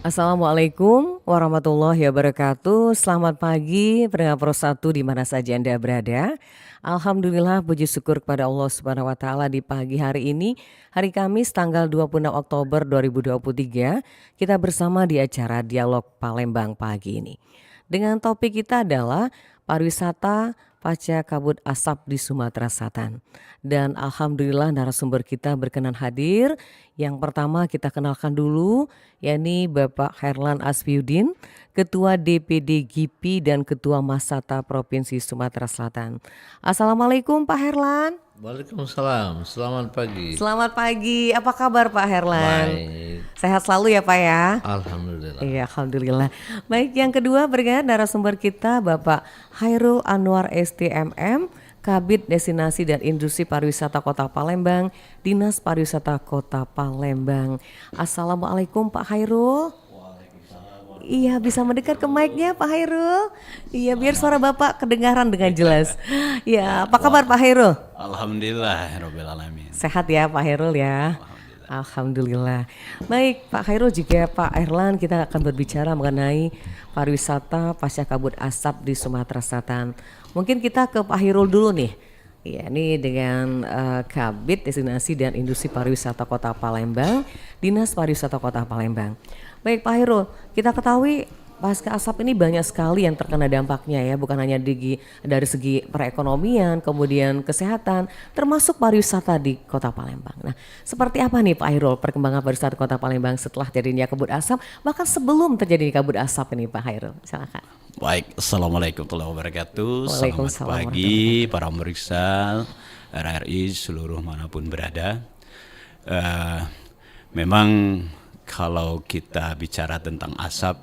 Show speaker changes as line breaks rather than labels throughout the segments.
Assalamualaikum warahmatullahi wabarakatuh. Selamat pagi pendengar Pro 1 di mana saja Anda berada. Alhamdulillah puji syukur kepada Allah Subhanahu wa taala di pagi hari ini, hari Kamis tanggal 26 Oktober 2023, kita bersama di acara Dialog Palembang pagi ini. Dengan topik kita adalah pariwisata pasca kabut asap di Sumatera Selatan. Dan alhamdulillah narasumber kita berkenan hadir. Yang pertama kita kenalkan dulu, yakni Bapak Herlan Asfiuddin, Ketua DPD GIPI dan Ketua Masata Provinsi Sumatera Selatan. Assalamualaikum Pak Herlan.
Waalaikumsalam, selamat pagi.
Selamat pagi, apa kabar Pak Herlan?
Baik,
Sehat selalu ya Pak ya?
alhamdulillah.
Iya, alhamdulillah. Baik, yang kedua bergabung narasumber kita Bapak Hairul Anwar STMM, Kabid Destinasi dan Industri Pariwisata Kota Palembang, Dinas Pariwisata Kota Palembang. Assalamualaikum Pak Hairul. Iya, bisa mendekat ke mic-nya Pak Hairul. Iya, biar suara Bapak kedengaran dengan jelas. Ya, apa kabar Pak Hairul?
Alhamdulillah Rabbil Alamin.
Sehat ya Pak Hairul ya. Alhamdulillah. Baik Pak Hairul, juga Pak Erlan, kita akan berbicara mengenai pariwisata pasca kabut asap di Sumatera Selatan. Mungkin kita ke Pak Hairul dulu nih. Ya, ini dengan Kabid Destinasi dan Industri Pariwisata Kota Palembang, Dinas Pariwisata Kota Palembang. Baik Pak Hairul, kita ketahui pasca asap ini banyak sekali yang terkena dampaknya ya, bukan hanya dari segi perekonomian, kemudian kesehatan, termasuk pariwisata di Kota Palembang. Nah, seperti apa nih Pak Hairul perkembangan pariwisata Kota Palembang setelah terjadinya kabut asap, bahkan sebelum terjadinya kabut asap ini Pak Hairul? Silakan.
Baik, Assalamualaikum warahmatullahi wabarakatuh. Selamat
Waalaikumsalam
pagi para pemirsa RRI seluruh manapun berada. Memang kalau kita bicara tentang asap,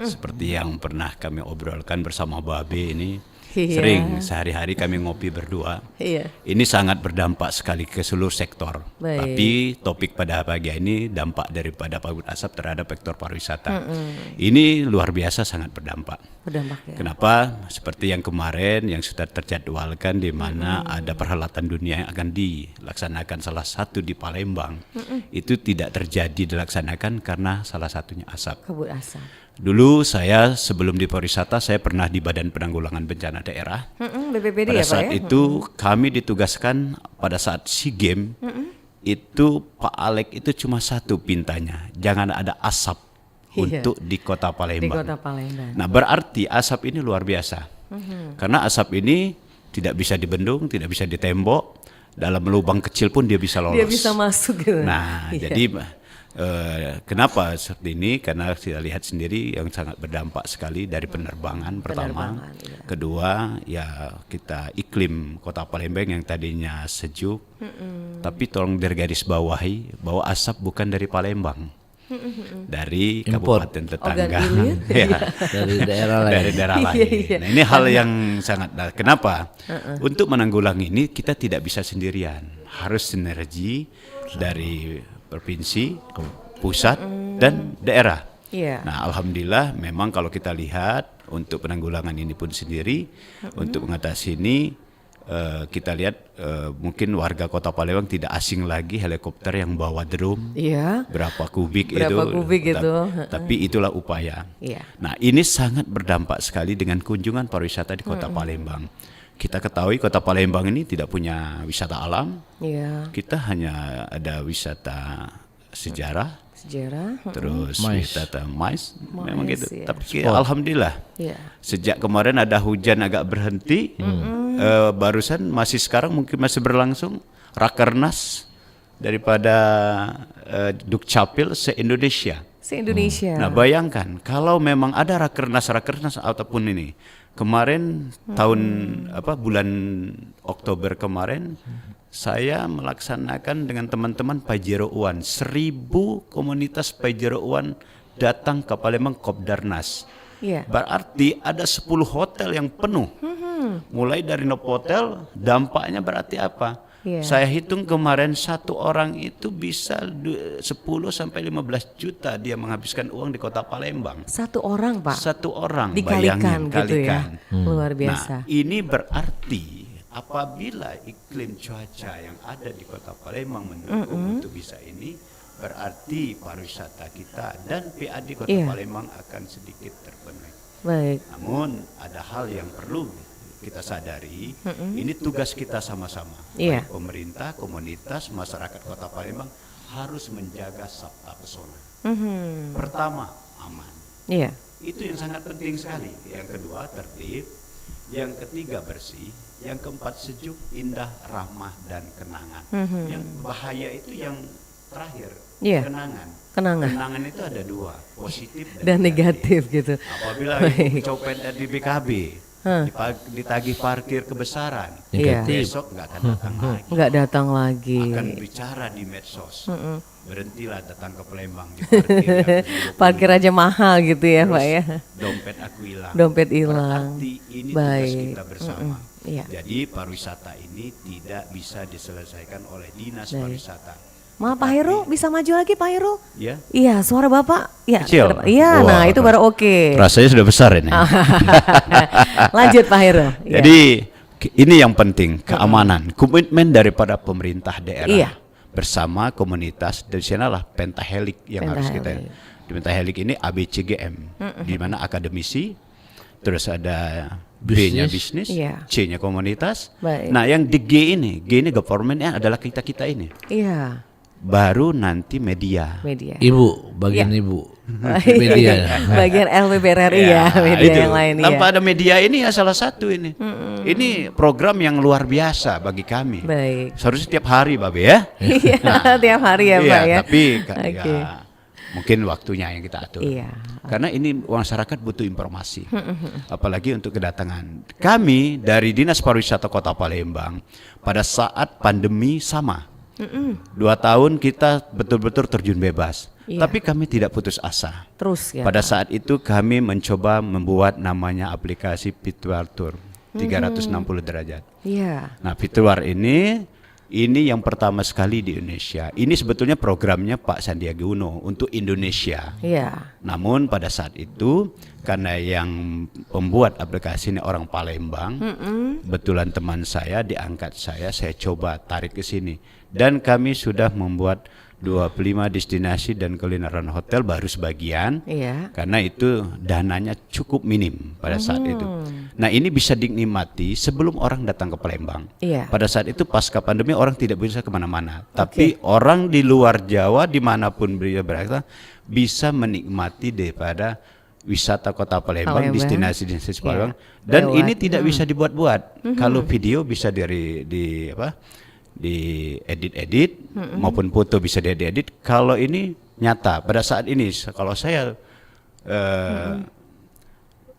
seperti yang pernah kami obrolkan bersama Babe ini,
Iya.
sering sehari-hari kami ngopi berdua.
Iya.
Ini sangat berdampak sekali ke seluruh sektor.
Baik.
Tapi topik pada pagi ini dampak daripada kabut asap terhadap sektor pariwisata. Ini luar biasa sangat berdampak.
Berdampak ya.
Kenapa? Seperti yang kemarin yang sudah terjadwalkan di mana ada perhelatan dunia yang akan dilaksanakan salah satu di Palembang. Itu tidak terjadi dilaksanakan karena salah satunya asap.
Kabut asap.
Dulu saya sebelum di pariwisata saya pernah di Badan Penanggulangan Bencana Daerah.
BPPD
Pada
ya Pak
saat
ya?
itu kami ditugaskan pada saat SEA Games itu Pak Alek itu cuma satu pintanya, jangan ada asap
Iya.
untuk di Kota
Di
Palembang.
Kota Palembang.
Nah berarti asap ini luar biasa, karena asap ini tidak bisa dibendung, tidak bisa ditembok, dalam lubang kecil pun dia bisa lolos.
Dia bisa masuk gitu.
Nah,
Iya.
jadi kenapa seperti ini? Karena kita lihat sendiri yang sangat berdampak sekali dari penerbangan pertama.
Penerbangan, iya.
Kedua, ya kita iklim Kota Palembang yang tadinya sejuk, tapi tolong digarisbawahi bahwa asap bukan dari Palembang, dari
Impor.
kabupaten tetangga,
Organ hilir.
ya,
Dari daerah lain.
dari daerah
Iya,
lain.
iya.
Nah, ini hal yang sangat. Nah, kenapa? Untuk menanggulangi ini kita tidak bisa sendirian, harus sinergi dari provinsi, pusat, dan daerah.
Iya.
Nah, alhamdulillah memang kalau kita lihat untuk penanggulangan ini pun sendiri, untuk mengatasi ini kita lihat mungkin warga Kota Palembang tidak asing lagi helikopter yang bawa drum.
Iya.
Berapa kubik
Berapa kubik itu.
tapi itulah upaya.
Iya.
Nah, ini sangat berdampak sekali dengan kunjungan pariwisata di Kota Palembang. Kita ketahui Kota Palembang ini tidak punya wisata alam,
Iya.
kita hanya ada wisata sejarah,
Sejarah.
terus
Mais.
wisata mais, memang gitu.
iya.
Tapi alhamdulillah
Iya.
sejak kemarin ada hujan agak berhenti, barusan masih sekarang mungkin masih berlangsung rakernas daripada Dukcapil se-Indonesia.
Se-Indonesia.
Nah bayangkan kalau memang ada rakernas ataupun ini kemarin bulan Oktober kemarin saya melaksanakan dengan teman-teman Pajero Uwan 1000 komunitas Pajero Uwan datang ke Palembang Kopdarnas.
Iya.
Berarti ada 10 hotel yang penuh. Mulai dari Novotel, dampaknya berarti apa?
Iya.
Saya hitung kemarin satu orang itu bisa 10 sampai 15 juta dia menghabiskan uang di Kota Palembang.
Satu orang Pak.
Satu orang,
Dikalikan
bayangin,
gitu ya.
kalikan.
Luar
Nah,
biasa.
ini berarti apabila iklim cuaca yang ada di Kota Palembang mendukung untuk bisa ini, berarti pariwisata kita dan PAD Kota
Iya.
Palembang akan sedikit terpenuhi.
Baik.
Namun ada hal yang perlu kita sadari, ini tugas kita sama-sama.
Iya.
Baik pemerintah, komunitas, masyarakat Kota Palembang harus menjaga sabta pesona. Pertama, aman.
Iya.
Itu yang sangat penting sekali. Yang kedua, tertib. Yang ketiga, bersih. Yang keempat, sejuk, indah, ramah, dan kenangan. Yang bahaya itu yang terakhir,
Iya.
kenangan.
Kenangan.
Kenangan itu ada dua, positif
Dan negatif gitu.
Apabila ibu copet di BKB, ditagih parkir kebesaran,
Iya.
besok nggak akan datang lagi.
Nggak datang lagi.
Akan bicara di medsos. Berhentilah datang ke Palembang di parkir.
Parkir aja mahal gitu ya Pak ya.
Dompet aku hilang.
Dompet hilang.
Berarti ini tugas
Baik.
kita bersama.
Iya.
Jadi pariwisata ini tidak bisa diselesaikan oleh dinas pariwisata.
Maaf Pak Heru, bisa maju lagi Pak Heru?
Ya.
Iya, suara Bapak. Ya,
Kecil?
ke depan. Iya,
Wah,
nah itu baru oke.
Rasanya sudah besar ini.
Lanjut Pak Heru. Iya.
Jadi ini yang penting, keamanan, komitmen daripada pemerintah daerah
Iya.
bersama komunitas. Dari sanalah pentahelik yang harus kita.
Pentahelik.
Di pentahelik ini ABCGM, di mana akademisi, terus ada B-nya bisnis,
Iya.
C-nya komunitas.
Baik.
Nah, yang di G ini government-nya adalah kita-kita ini.
Iya,
Baru nanti media.
media.
Ibu, bagian ibu.
Media.
Media.
Bagian LPBRRI ya, media
itu.
yang lain
Tanpa
ya.
ada media ini ya salah satu ini. Ini program yang luar biasa bagi kami.
Baik.
Seharusnya setiap hari, Babe ya.
Iya, tiap hari ya Pak ya.
Tapi
Oke.
ya, mungkin waktunya yang kita atur.
Iya.
Karena ini masyarakat butuh informasi. Apalagi untuk kedatangan. Kami dari Dinas Pariwisata Kota Palembang pada saat pandemi sama. 2 tahun kita betul-betul terjun bebas.
Iya.
Tapi kami tidak putus asa.
Terus ya.
Pada saat itu kami mencoba membuat namanya aplikasi Virtual Tour 360 derajat.
Iya.
Nah, Virtual ini yang pertama sekali di Indonesia. Ini sebetulnya programnya Pak Sandiaga Uno untuk Indonesia.
Iya.
Namun pada saat itu karena yang pembuat aplikasi ini orang Palembang, kebetulan teman saya diangkat saya coba tarik ke sini. Dan kami sudah membuat 25 destinasi dan kulineran hotel baru sebagian.
Iya.
Karena itu dananya cukup minim pada saat itu. Nah, ini bisa dinikmati sebelum orang datang ke Palembang.
Iya.
Pada saat itu pasca pandemi orang tidak bisa kemana-mana. Tapi orang di luar Jawa dimanapun berada bisa menikmati daripada wisata Kota Palembang, destinasi-destinasi Palembang. Dan ini tidak bisa dibuat-buat. Kalau video bisa di edit maupun foto bisa diedit. Kalau ini nyata pada saat ini, kalau saya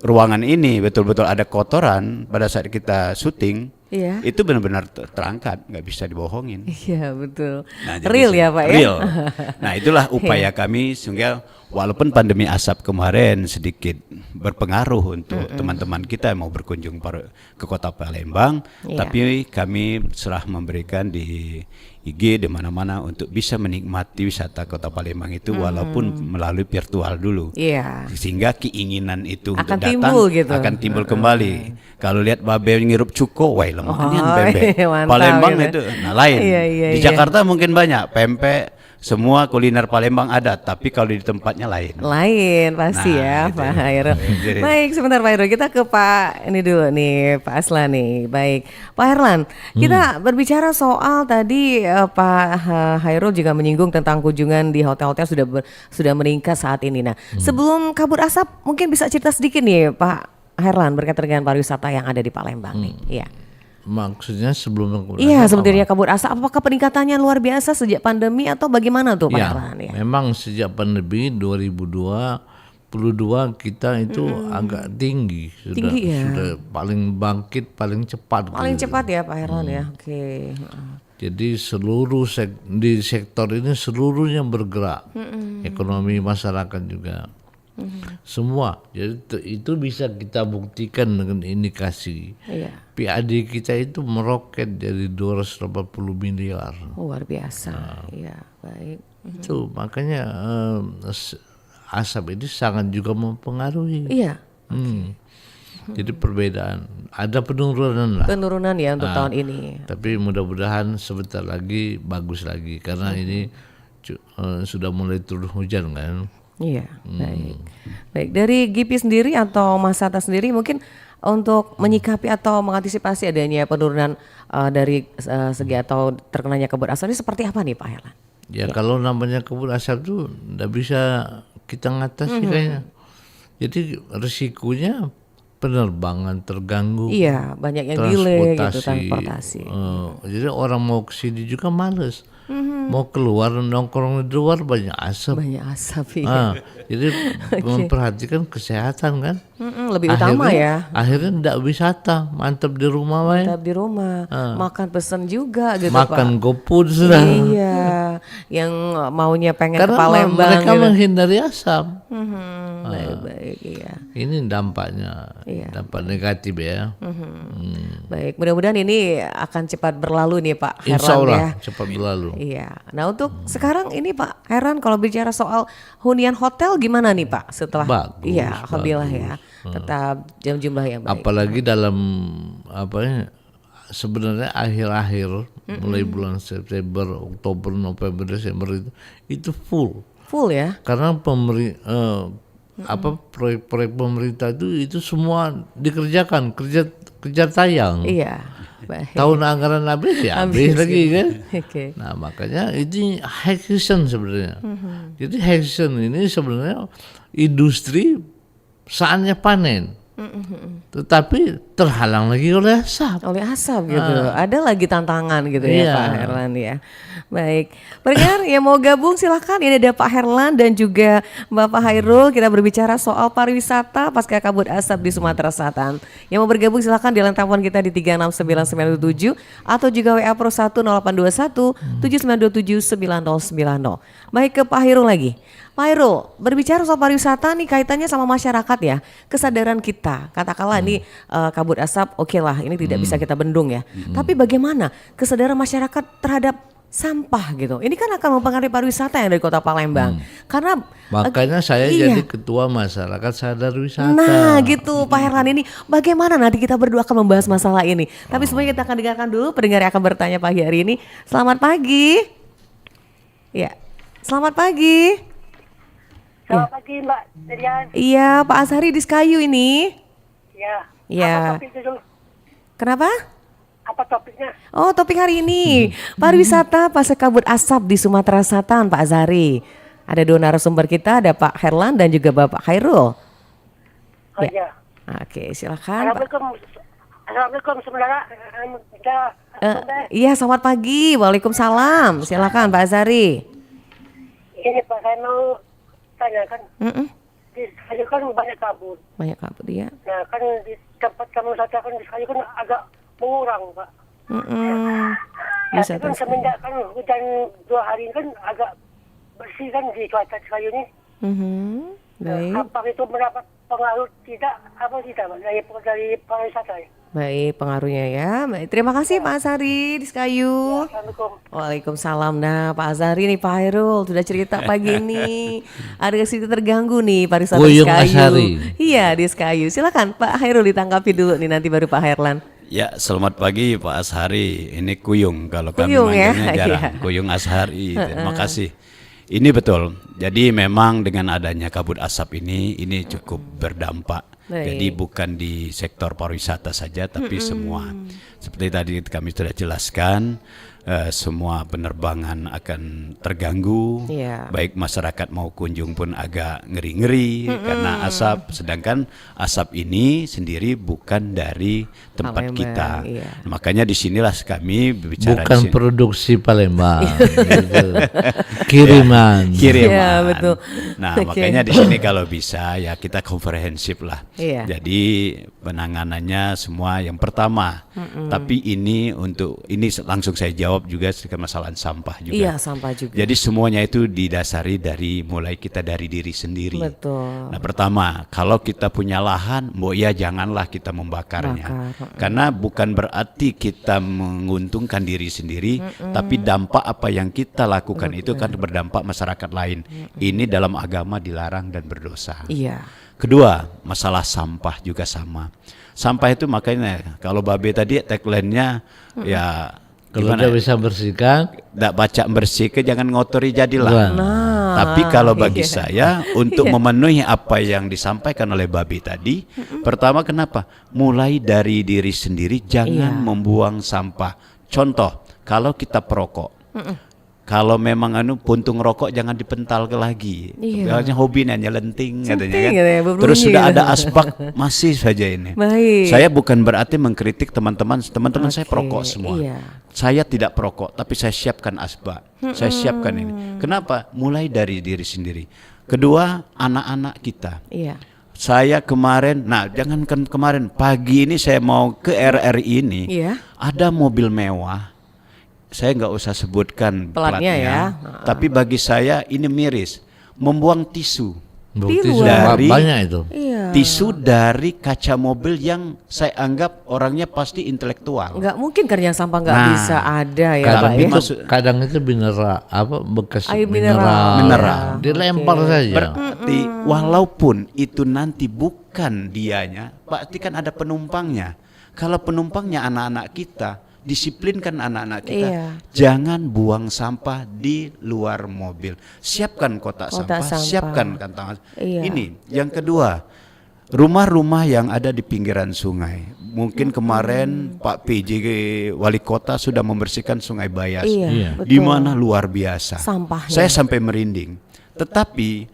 ruangan ini betul-betul ada kotoran pada saat kita syuting,
Iya.
itu benar-benar terangkat, nggak bisa dibohongin.
Iya, betul.
Nah, jadi
Real ya Pak ya.
real. Nah, itulah upaya kami sehingga walaupun pandemi asap kemarin sedikit berpengaruh untuk teman-teman kita yang mau berkunjung ke Kota Palembang,
Iya.
tapi kami telah memberikan di IG di mana-mana untuk bisa menikmati wisata Kota Palembang itu walaupun melalui virtual dulu.
Iya.
Sehingga keinginan itu
Akan
untuk datang
timbul gitu.
akan timbul kembali. Kalau lihat Babe ngirup cuko, wah lemahnya pempek.
mantap
Palembang
gitu.
itu, nah lain.
Iya, iya,
Di
iya.
Jakarta mungkin banyak pempek, semua kuliner Palembang ada, tapi kalau di tempatnya lain.
Lain pasti
Nah,
ya
gitu.
Pak Hairul.
Jadi-
Baik, sebentar Pak Hairul, kita ke Pak ini dulu nih, Pak Aslan nih. Baik, Pak Herlan, kita berbicara soal tadi Pak Hairul juga menyinggung tentang kunjungan di hotel-hotel sudah meningkat saat ini. Nah, sebelum kabut asap, mungkin bisa cerita sedikit nih Pak Herlan berkaitan dengan pariwisata yang ada di Palembang nih. Iya.
Maksudnya sebelum
Iya, sebenarnya kabut asap, apakah peningkatannya luar biasa sejak pandemi atau bagaimana tuh Pak
Ya,
Herlan? Ya.
memang sejak pandemi 2022 kita itu agak tinggi,
Tinggi ya?
sudah paling bangkit paling cepat.
Paling
gitu.
cepat ya Pak Herlan ya. Oke.
Jadi seluruh di sektor ini seluruhnya bergerak, ekonomi masyarakat juga, semua. Jadi itu bisa kita buktikan dengan indikasi.
Iya.
PAD kita itu meroket dari 280 miliar.
Luar biasa. Iya, baik.
Itu makanya asap ini sangat juga mempengaruhi.
Iya,
Jadi perbedaan, ada penurunan lah.
penurunan ya untuk tahun ini.
Tapi mudah-mudahan sebentar lagi bagus lagi karena ini sudah mulai turun hujan kan.
Iya, baik. Baik, dari GIPI sendiri atau Mas Hatta sendiri mungkin untuk menyikapi atau mengantisipasi adanya penurunan dari segi atau terkenanya kabut asap ini seperti apa nih Pak Herlan?
Ya kalau namanya kabut asap tuh nggak bisa kita ngatasi kayaknya. Jadi risikonya penerbangan terganggu.
Iya, banyak yang delay gitu transportasi.
Jadi orang mau ke sini juga males. Mau keluar nongkrong di luar banyak asap.
Banyak asap ya.
Jadi memperhatikan kesehatan kan.
Lebih utama ya.
Akhirnya enggak wisata, mantap di rumah wae.
Tetap di rumah, makan pesen juga gitu
Makan
Pak.
GoFood sudah.
Iya, yang maunya pengen ke
Karena
Palembang
mereka
gitu.
menghindari asap.
Baik-baik, iya.
Ini dampaknya,
Iya.
dampak negatif ya.
Baik, mudah-mudahan ini akan cepat berlalu nih Pak Herlan
Insya Allah
ya.
cepat berlalu.
Iya. Nah untuk sekarang ini Pak Herlan kalau bicara soal hunian hotel gimana nih Pak setelah?
Bagus,
Iya, alhamdulillah ya. Tetap jumlah yang baik.
Apalagi dalam apa ya, sebenarnya akhir-akhir mulai bulan September, Oktober, November, Desember itu full.
Full ya?
Karena proyek-proyek pemerintah itu semua dikerjakan, kerja tayang.
Iya. Baik.
Tahun anggaran habis ya habis lagi kan.
Oke.
Nah makanya itu high season sebenarnya. Jadi high season ini sebenarnya industri saatnya panen, tetapi terhalang lagi oleh asap.
Oleh asap gitu. Ada lagi tantangan gitu ya
Iya.
Pak Herlan ya. Baik. Pendengar yang mau gabung silahkan. Ini ada Pak Herlan dan juga Bapak Hairul. Kita berbicara soal pariwisata pasca kabut asap di Sumatera Selatan. Yang mau bergabung silahkan di line telepon kita di 36997 atau juga WA Pro 10821 7927 9090. Baik, ke Pak Hairul lagi. Pak Hairul, berbicara soal pariwisata nih kaitannya sama masyarakat ya. Kesadaran kita, katakanlah ini kabut asap, oke lah ini tidak bisa kita bendung ya. Tapi bagaimana kesadaran masyarakat terhadap sampah gitu? Ini kan akan mempengaruhi pariwisata yang dari Kota Palembang. Karena
Makanya saya
iya.
jadi ketua masyarakat sadar wisata.
Nah gitu Pak Herlan, ini bagaimana nanti kita berdua akan membahas masalah ini. Tapi semuanya kita akan dengarkan dulu pendengar yang akan bertanya pagi hari ini. Selamat pagi. Ya, selamat pagi.
Selamat pagi Mbak Dirian.
Iya, Pak Azhari di Sekayu ini.
Ya.
Ya.
Apa topik itu?
Kenapa?
Apa topiknya?
Oh, topik hari ini pariwisata pasca kabut asap di Sumatera Selatan, Pak Azhari. Ada dua narasumber kita, ada Pak Herlan dan juga Bapak Hairul.
Oh iya.
Oke, silakan. Pak.
Assalamualaikum saudara.
Iya, selamat pagi. Waalaikumsalam. Silakan Pak Azhari.
Ini Pak, saya mau tanyakan. Di Sekayu kan banyak kabut.
Banyak kabut ya.
Nah kan di tempat kamu wisata kan di Sekayu kan agak mengurang Pak.
Bisa
Kan semenjak kan hujan 2 hari ini kan agak bersih kan di cuaca Sekayu ini.
Baik.
Apa itu mendapat pengaruh tidak Pak dari pariwisata ya?
Baik, pengaruhnya ya. Baik, terima kasih Pak Azhari di Sekayu.
Assalamualaikum.
Waalaikumsalam. Nah, Pak Azhari nih, Pak Hairul sudah cerita pagi ini. Ada sedikit terganggu nih pariwisata di
Kuyung
Sekayu.
Azhari.
Iya, di Sekayu. Silakan Pak Hairul ditanggapi dulu nih, nanti baru Pak Herlan.
Ya, selamat pagi Pak Azhari. Ini Kuyung kalau kami
Kuyung ya,
manggilnya jarang.
iya.
Kuyung Azhari. Terima kasih. Ini betul. Jadi memang dengan adanya kabut asap ini cukup berdampak.
Baik.
Jadi bukan di sektor pariwisata saja, tapi semua. Seperti tadi kami sudah jelaskan, semua penerbangan akan terganggu.
Iya.
Baik masyarakat mau kunjung pun agak ngeri-ngeri karena asap. Sedangkan asap ini sendiri bukan dari tempat
Palembang,
kita.
iya.
Makanya disinilah kami berbicara
Bukan
di sini.
produksi Palembang. Gitu. Kiriman.
Kiriman.
Iya, betul.
Nah,
Oke.
makanya di sini kalau bisa ya kita komprehensif lah.
Iya.
Jadi penanganannya semua yang pertama. Tapi ini langsung saya jawab juga sedikit masalah sampah juga.
Iya, sampah juga.
Jadi semuanya itu didasari mulai kita dari diri sendiri.
Betul.
Nah, pertama, kalau kita punya lahan, janganlah kita membakarnya.
Bakar.
Karena bukan berarti kita menguntungkan diri sendiri, tapi dampak apa yang kita lakukan itu kan berdampak masyarakat lain. Ini dalam agama dilarang dan berdosa.
Iya.
Kedua, masalah sampah juga sama. Sampah itu makanya kalau Babe tadi tagline-nya ya
Kalau
Gimana?
dia bisa bersihkan,
Nggak baca bersih jangan ngotori jadilah.
Nah.
Tapi kalau bagi
iya.
saya untuk memenuhi apa yang disampaikan oleh Babi tadi, pertama kenapa? Mulai dari diri sendiri, jangan
Iya.
membuang sampah. Contoh, kalau kita perokok, kalau memang puntung rokok jangan dipental ke lagi.
Iya.
Biasanya hobi hanya lenting katanya kan.
gitu ya, berbunyi
Terus sudah
gitu.
ada asbak masih saja ini.
Baik.
Saya bukan berarti mengkritik teman-teman saya
Oke,
perokok semua.
iya.
Saya tidak perokok, tapi saya siapkan asbak. Saya siapkan ini. Kenapa? Mulai dari diri sendiri. Kedua, anak-anak kita.
Iya.
Saya kemarin, jangankan kemarin, pagi ini saya mau ke RRI ini,
Iya.
ada mobil mewah. Saya nggak usah sebutkan
Platnya ya.
tapi bagi saya ini miris. Membuang tisu.
bukti
luar.
sudah banyak itu.
Iya.
Tisu dari kaca mobil yang saya anggap orangnya pasti intelektual.
Nggak mungkin kan yang sampah nggak
Nah,
bisa ada ya
Kadang
Pak ya.
itu, kadang itu mineral, bekas
Air mineral.
Mineral.
dilempar saja.
Berarti walaupun itu nanti bukan dianya, pasti kan ada penumpangnya. Kalau penumpangnya anak-anak kita, disiplinkan anak-anak kita,
Iya.
jangan buang sampah di luar mobil. Siapkan kotak
Kotak
sampah,
sampah.
siapkan kantong.
Iya.
Ini yang kedua, rumah-rumah yang ada di pinggiran sungai. Mungkin kemarin Pak PJ Wali Kota sudah membersihkan Sungai Bayas.
Iya,
Iya.
betul.
Di mana luar biasa.
Sampahnya.
Saya sampai merinding. Tetapi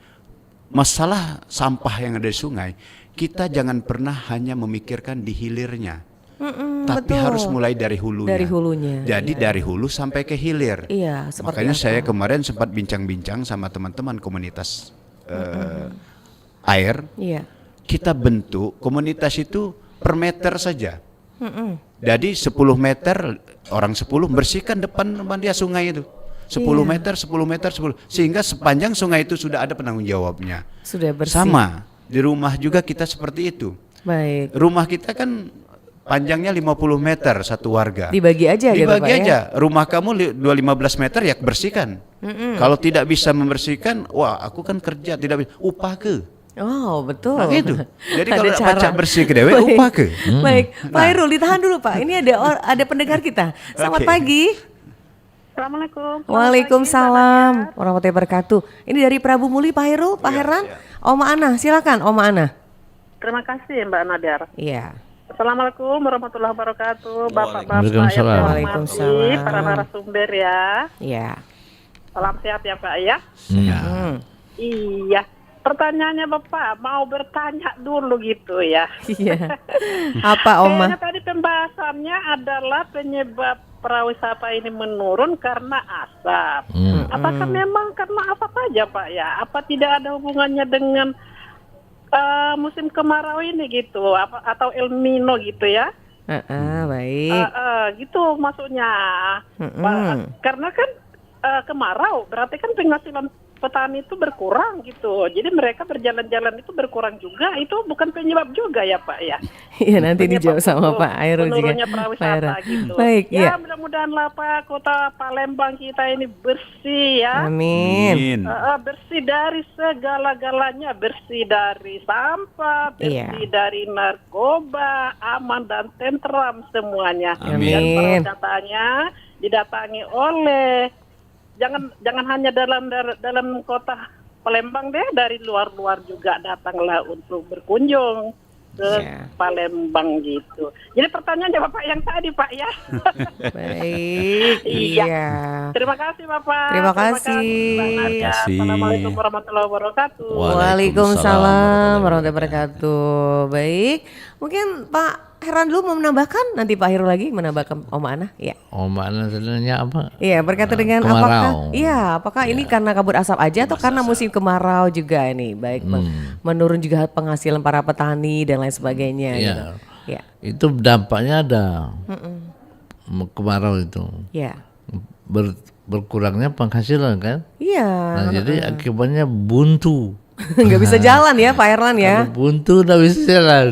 masalah sampah yang ada di sungai, kita jangan pernah hanya memikirkan di hilirnya. Tapi
betul.
harus mulai dari hulunya.
Dari hulunya,
Jadi
iya.
dari hulu sampai ke hilir.
Iya, seperti
Makanya
apa?
saya kemarin sempat bincang-bincang sama teman-teman komunitas air.
Iya.
Kita bentuk komunitas itu per meter saja. Jadi 10 meter orang 10 bersihkan depan dia sungai itu. 10
Iya.
meter, 10 meter, 10. Sehingga sepanjang sungai itu sudah ada penanggung jawabnya.
Sudah bersih.
Sama, di rumah juga kita seperti itu.
Baik.
Rumah kita kan panjangnya 50 meter satu warga.
Dibagi aja gitu Pak
Dibagi
ya.
aja. Rumah kamu 15 meter ya bersihkan. Kalau tidak bisa membersihkan, wah aku kan kerja tidak bisa. Upah ke.
Oh betul.
Nah, gitu. Jadi
Ada
kalau nak
cara.
pacak bersih ke dewe,
Baik.
upah ke.
Baik, Pak Hairul ditahan dulu Pak. Ini ada pendengar kita. Selamat
Oke.
pagi.
Assalamualaikum.
Waalaikumsalam warahmatullahi wabarakatuh. Ini dari Prabu Muli Pak Hairul, Pak Herlan. Oma Ana, silakan Oma Ana.
Terima kasih Mbak Nadar.
Iya.
Assalamualaikum warahmatullahi wabarakatuh. Bapak-bapak
Waalaikumsalam.
yang
Waalaikumsalam.
hormati, para narasumber ya.
Iya.
Salam sehat ya Pak ya.
Ya.
Iya. Pertanyaannya Bapak mau bertanya dulu gitu ya.
Iya. Apa Oma?
Kayaknya tadi pembahasannya adalah penyebab pariwisata ini menurun karena asap. Apakah memang karena asap saja Pak ya? Apa tidak ada hubungannya dengan musim kemarau ini gitu? Atau El Nino gitu ya?
Baik.
Gitu maksudnya. Karena kan kemarau berarti kan penghasilan petani itu berkurang gitu. Jadi mereka berjalan-jalan itu berkurang juga. Itu bukan penyebab juga ya Pak ya?
Iya nanti
Penyebab
dijawab sama
untuk
Pak Hairul juga.
menurunnya
Pak
pariwisata
Hairul.
gitu.
Baik,
ya.
ya.
Mudah-mudahan lah Pak kota Palembang kita ini bersih ya.
Amin.
Bersih dari segala-galanya, bersih dari sampah, bersih
Iya.
dari narkoba, aman dan tentram semuanya.
Amin.
Dan pariwisatanya didatangi oleh jangan hanya dalam kota Palembang deh, dari luar-luar juga datanglah untuk berkunjung ke
Iya.
Palembang gitu. Jadi pertanyaannya Bapak yang tadi Pak ya.
Baik.
Iya.
Iya.
Terima kasih Bapak.
Terima kasih.
Mbak Nadia.
Terima kasih.
Assalamualaikum warahmatullahi wabarakatuh.
Waalaikumsalam warahmatullahi wabarakatuh. Baik. Mungkin Pak Herlan dulu mau menambahkan, nanti Pak Hairul lagi menambahkan Oma Ana. Iya.
Oma Ana sebenarnya apa?
Iya, berkaitan dengan
Kemarau.
apakah apakah ini karena kabut asap aja atau karena musim kemarau juga ini? Baik, menurun juga penghasilan para petani dan lain sebagainya
Iya.
gitu. Ya.
Itu dampaknya ada. Kemarau itu.
Ya.
Berkurangnya penghasilan kan?
Iya.
Nah, jadi akibatnya buntu.
Nggak bisa jalan ya Pak Herlan ya.
Kalau buntu nggak bisa jalan.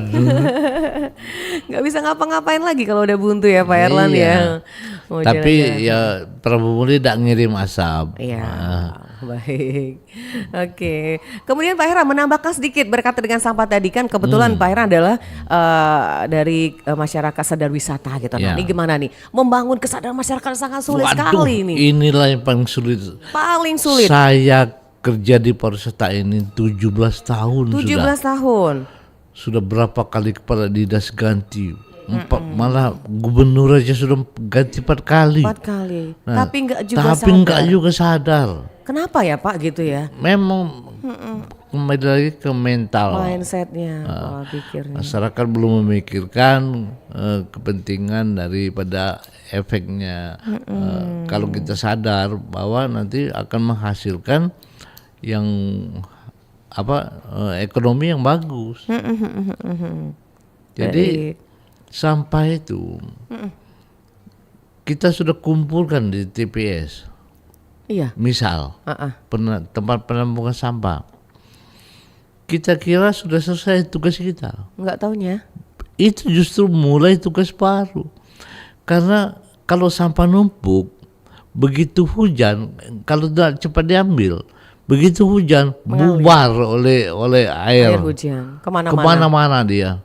Nggak bisa ngapa-ngapain lagi kalau udah buntu ya Pak Herlan
Iya.
ya. Mau
Tapi
jalan-jalan.
ya Prabu Muli tidak ngirim asap.
Iya.
Nah,
Baik, oke. Kemudian Pak Heran menambahkan sedikit berkaitan dengan sampah tadi kan kebetulan Pak Heran adalah dari masyarakat sadar wisata gitu. Nah
Ya.
ini gimana nih membangun kesadaran masyarakat sangat sulit
Waduh,
sekali nih.
inilah yang paling sulit.
Paling sulit.
Saya kerja di pariwisata ini 17 tahun
17 tahun.
sudah berapa kali kepala dinas ganti. Malah gubernur aja sudah ganti 4 kali.
4 kali.
Nah,
Tapi enggak juga
tapi
sadar.
enggak juga sadar.
Kenapa ya Pak gitu ya?
Memang kembali lagi ke mental.
Mindsetnya, pola pikirnya.
Masyarakat belum memikirkan kepentingan daripada efeknya. Kalau kita sadar bahwa nanti akan menghasilkan yang ekonomi yang bagus. Jadi sampah itu kita sudah kumpulkan di TPS.
Iya.
Misal tempat penampungan sampah. Kita kira sudah selesai tugas kita.
Enggak taunya.
Itu justru mulai tugas baru. Karena kalau sampah numpuk, begitu hujan, kalau tidak cepat diambil, begitu hujan bubar oleh
Air
air
hujan kemana-mana.
kemana-mana dia.